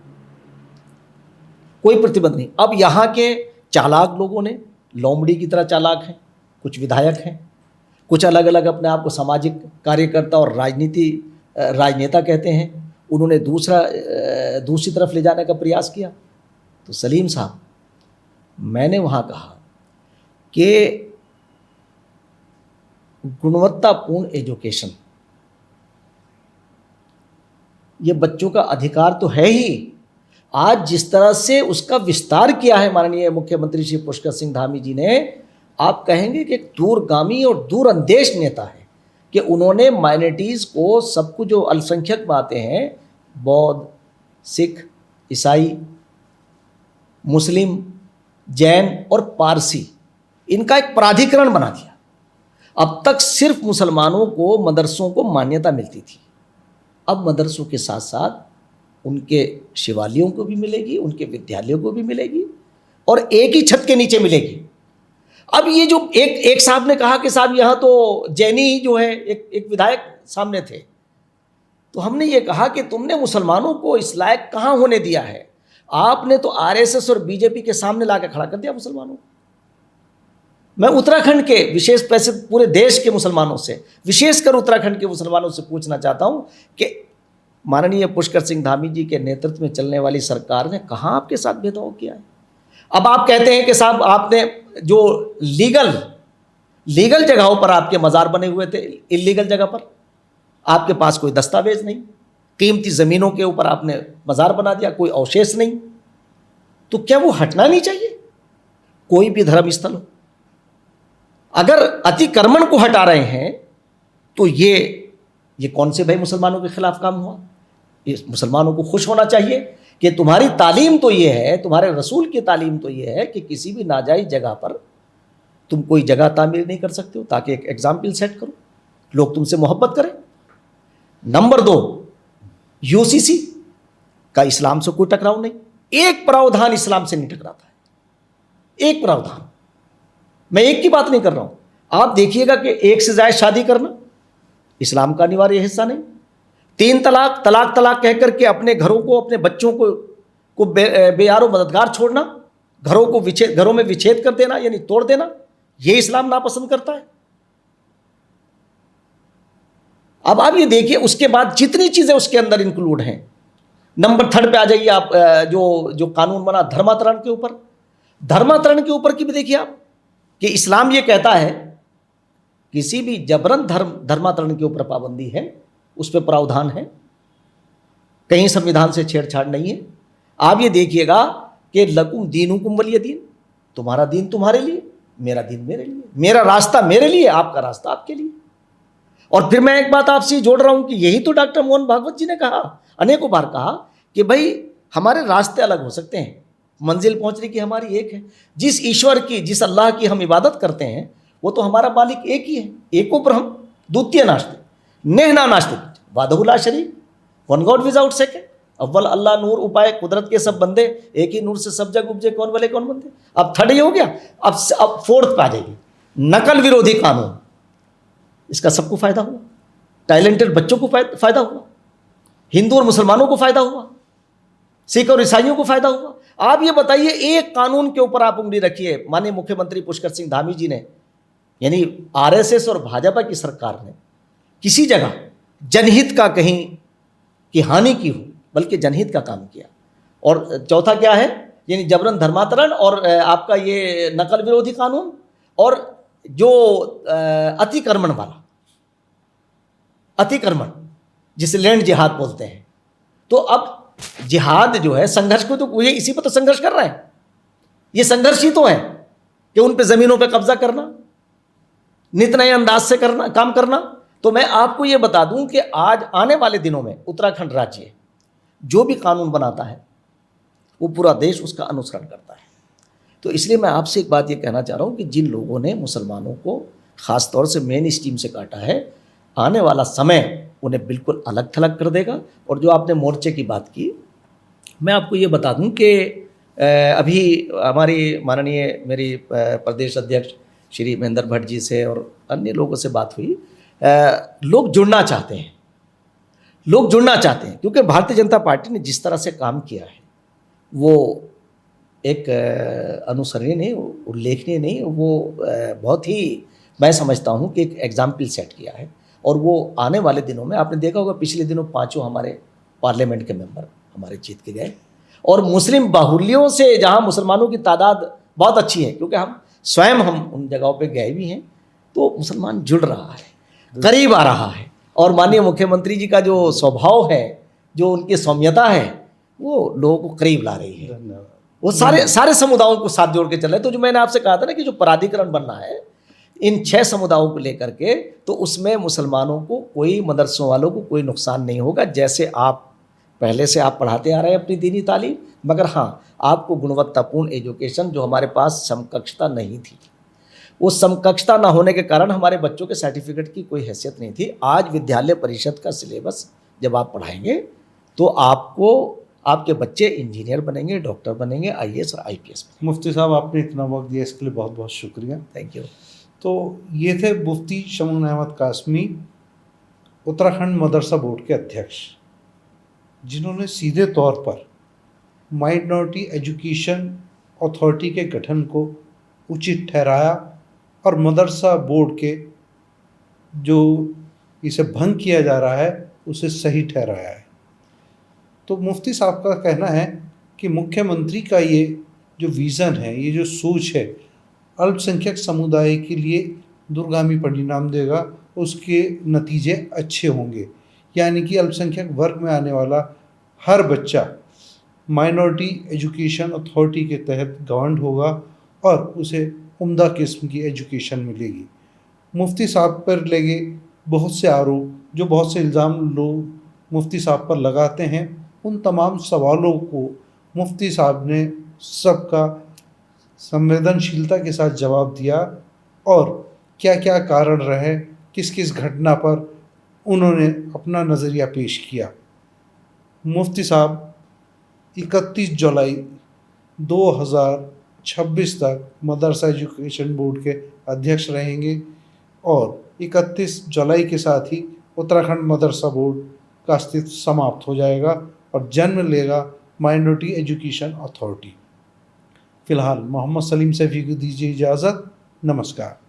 कोई प्रतिबंध नहीं। अब यहाँ के चालाक लोगों ने, लोमड़ी की तरह चालाक हैं, कुछ विधायक हैं, कुछ अलग अलग अपने आप को सामाजिक कार्यकर्ता और राजनेता कहते हैं, उन्होंने दूसरी तरफ ले जाने का प्रयास किया। तो सलीम साहब, मैंने वहाँ कहा कि गुणवत्तापूर्ण एजुकेशन ये बच्चों का अधिकार तो है ही। आज जिस तरह से उसका विस्तार किया है माननीय मुख्यमंत्री श्री पुष्कर सिंह धामी जी ने, आप कहेंगे कि एक दूरगामी और दूरंदेश नेता है कि उन्होंने माइनॉरिटीज़ को, सबको जो अल्पसंख्यक में आते हैं, बौद्ध, सिख, ईसाई, मुस्लिम, जैन और पारसी, इनका एक प्राधिकरण बना दिया। अब तक सिर्फ मुसलमानों को मदरसों को मान्यता मिलती थी, अब मदरसों के साथ साथ उनके शिवालयों को भी मिलेगी, उनके विद्यालयों को भी मिलेगी और एक ही छत के नीचे मिलेगी। अब ये जो एक साहब ने कहा कि साहब यहाँ तो जैनी ही जो है, एक विधायक सामने थे, तो हमने ये कहा कि तुमने मुसलमानों को इस लायक कहाँ होने दिया है, आपने तो आरएसएस और बीजेपी के सामने ला के खड़ा कर दिया मुसलमानों को। मैं उत्तराखंड के विशेष पैसे पूरे देश के मुसलमानों से, विशेषकर उत्तराखंड के मुसलमानों से पूछना चाहता हूँ कि माननीय पुष्कर सिंह धामी जी के नेतृत्व में चलने वाली सरकार ने कहाँ आपके साथ भेदभाव किया है। अब आप कहते हैं कि साहब आपने जो लीगल जगहों पर आपके मज़ार बने हुए थे, इलीगल जगह पर आपके पास कोई दस्तावेज नहीं, कीमती ज़मीनों के ऊपर आपने मज़ार बना दिया, कोई अवशेष नहीं, तो क्या वो हटना नहीं चाहिए? कोई भी धर्म स्थल हो, अगर अतिक्रमण को हटा रहे हैं तो ये कौन से भाई मुसलमानों के खिलाफ काम हुआ? इस मुसलमानों को खुश होना चाहिए कि तुम्हारी तालीम तो ये है, तुम्हारे रसूल की तालीम तो ये है कि किसी भी नाजायज़ जगह पर तुम कोई जगह तामीर नहीं कर सकते हो, ताकि एक एग्जाम्पल सेट करो, लोग तुमसे मोहब्बत करें। नंबर 2, यूसीसी का इस्लाम से कोई टकराव नहीं, एक प्रावधान इस्लाम से नहीं टकराता है, एक प्रावधान। मैं एक की बात नहीं कर रहा हूं, आप देखिएगा कि एक से ज्यादा शादी करना इस्लाम का अनिवार्य हिस्सा नहीं, 3 तलाक, तलाक तलाक कहकर के अपने घरों को, अपने बच्चों को बेयारो मददगार छोड़ना, घरों में विच्छेद कर देना यानी तोड़ देना, यह इस्लाम नापसंद करता है। अब आप ये देखिए उसके बाद जितनी चीजें उसके अंदर इंक्लूड हैं। नंबर 3 पे आ जाइए आप, जो कानून बना धर्मांतरण के ऊपर, धर्मांतरण के ऊपर की भी देखिए आप कि इस्लाम ये कहता है किसी भी जबरन धर्मांतरण के ऊपर पाबंदी है, उस पर प्रावधान है, कहीं संविधान से छेड़छाड़ नहीं है। आप ये देखिएगा कि लकुम दीनुकुम वलिय दीन, तुम्हारा दीन तुम्हारे लिए, मेरा दीन मेरे लिए, मेरा रास्ता मेरे लिए, आपका रास्ता आपके लिए। और फिर मैं एक बात आपसे जोड़ रहा हूं कि यही तो डॉक्टर मोहन भागवत जी ने कहा, अनेकों बार कहा कि भाई हमारे रास्ते अलग हो सकते हैं, मंजिल पहुंचने की हमारी एक है। जिस ईश्वर की, जिस अल्लाह की हम इबादत करते हैं वो तो हमारा मालिक एक ही है, एको ब्रह्म द्वितीय नास्तिक नेहना नास्तिक वादहुला शरीक, वन गॉड विदाउट सेकंड, अव्वल अल्लाह नूर उपाय कुदरत के सब बंदे, एक ही नूर से सब जग उपजे, कौन भले कौन बंदे। अब 3rd हो गया, अब 4th पे आ जाएगी, नकल विरोधी कानून। इसका सबको फायदा हुआ, टैलेंटेड बच्चों को फायदा हुआ, हिंदू और मुसलमानों को फायदा हुआ, सिख और ईसाइयों को फायदा हुआ। आप ये बताइए, एक कानून के ऊपर आप उंगली रखिए, माननीय मुख्यमंत्री पुष्कर सिंह धामी जी ने, यानी आरएसएस और भाजपा की सरकार ने किसी जगह जनहित का कहीं की हानि की हो, बल्कि जनहित का काम किया। और चौथा क्या है, यानी जबरन धर्मांतरण और आपका ये नकल विरोधी कानून, और जो अतिक्रमण वाला, अतिक्रमण जिसे लैंड जिहाद बोलते हैं। तो अब जिहाद जो है, संघर्ष को तो ये इसी पर तो संघर्ष कर रहे हैं, ये संघर्ष ही तो है कि उन पे जमीनों पे कब्जा करना, नित नए अंदाज से करना, काम करना। तो मैं आपको ये बता दूं कि आज आने वाले दिनों में उत्तराखंड राज्य जो भी कानून बनाता है वो पूरा देश उसका अनुसरण करता है। तो इसलिए मैं आपसे एक बात ये कहना चाह रहा हूँ कि जिन लोगों ने मुसलमानों को ख़ास तौर से मेन स्ट्रीम से काटा है, आने वाला समय उन्हें बिल्कुल अलग थलग कर देगा। और जो आपने मोर्चे की बात की, मैं आपको ये बता दूं कि अभी हमारी माननीय मेरी प्रदेश अध्यक्ष श्री महेंद्र भट्ट जी से और अन्य लोगों से बात हुई। लोग जुड़ना चाहते हैं, लोग जुड़ना चाहते हैं, क्योंकि भारतीय जनता पार्टी ने जिस तरह से काम किया है वो एक अनुसरणीय नहीं, उल्लेखनीय नहीं, वो बहुत ही, मैं समझता हूँ कि एक एग्जाम्पल सेट किया है। और वो आने वाले दिनों में, आपने देखा होगा पिछले दिनों 5 हमारे पार्लियामेंट के मेंबर हमारे जीत के गए। और मुस्लिम बाहुल्यों से जहाँ मुसलमानों की तादाद बहुत अच्छी है, क्योंकि हम उन जगहों पे गए भी हैं, तो मुसलमान जुड़ रहा है, करीब आ रहा है। और माननीय मुख्यमंत्री जी का जो स्वभाव है, जो उनकी सौम्यता है, वो लोगों को करीब ला रही है। वो सारे समुदायों को साथ जोड़ के चल रहे। तो जो मैंने आपसे कहा था ना कि जो प्राधिकरण बनना है इन 6 समुदायों को लेकर के, तो उसमें मुसलमानों को, कोई मदरसों वालों को कोई नुकसान नहीं होगा। जैसे आप पहले से आप पढ़ाते आ रहे हैं अपनी दीनी तालीम, मगर हाँ, आपको गुणवत्तापूर्ण एजुकेशन, जो हमारे पास समकक्षता नहीं थी, वो समकक्षता ना होने के कारण हमारे बच्चों के सर्टिफिकेट की कोई हैसियत नहीं थी। आज विद्यालय परिषद का सिलेबस जब आप पढ़ाएंगे तो आपको, आपके बच्चे इंजीनियर बनेंगे, डॉक्टर बनेंगे, आईएएस और आईपीएस बनेंगे। मुफ्ती साहब, आपने इतना वक्त दिया इसके लिए बहुत बहुत शुक्रिया। Thank you. तो ये थे मुफ्ती शमून अहमद कासमी, उत्तराखंड मदरसा बोर्ड के अध्यक्ष, जिन्होंने सीधे तौर पर माइनॉरिटी एजुकेशन अथॉरिटी के गठन को उचित ठहराया और मदरसा बोर्ड के जो इसे भंग किया जा रहा है उसे सही ठहराया है। तो मुफ्ती साहब का कहना है कि मुख्यमंत्री का ये जो विज़न है, ये जो सोच है, अल्पसंख्यक समुदाय के लिए दूरगामी परिणाम देगा, उसके नतीजे अच्छे होंगे। यानी कि अल्पसंख्यक वर्ग में आने वाला हर बच्चा माइनॉरिटी एजुकेशन अथॉरिटी के तहत गवर्न होगा और उसे उम्दा किस्म की एजुकेशन मिलेगी। मुफ्ती साहब पर लगे बहुत से आरोप, जो बहुत से इल्ज़ाम लोग मुफ्ती साहब पर लगाते हैं, उन तमाम सवालों को मुफ्ती साहब ने सबका संवेदनशीलता के साथ जवाब दिया और क्या क्या कारण रहे, किस किस घटना पर उन्होंने अपना नज़रिया पेश किया। मुफ्ती साहब 31 जुलाई 2026 तक मदरसा एजुकेशन बोर्ड के अध्यक्ष रहेंगे और 31 जुलाई के साथ ही उत्तराखंड मदरसा बोर्ड का अस्तित्व समाप्त हो जाएगा और जन्म लेगा माइनॉरिटी एजुकेशन अथॉरिटी। फ़िलहाल मोहम्मद सलीम सैफ़ी को दीजिए इजाज़त। नमस्कार।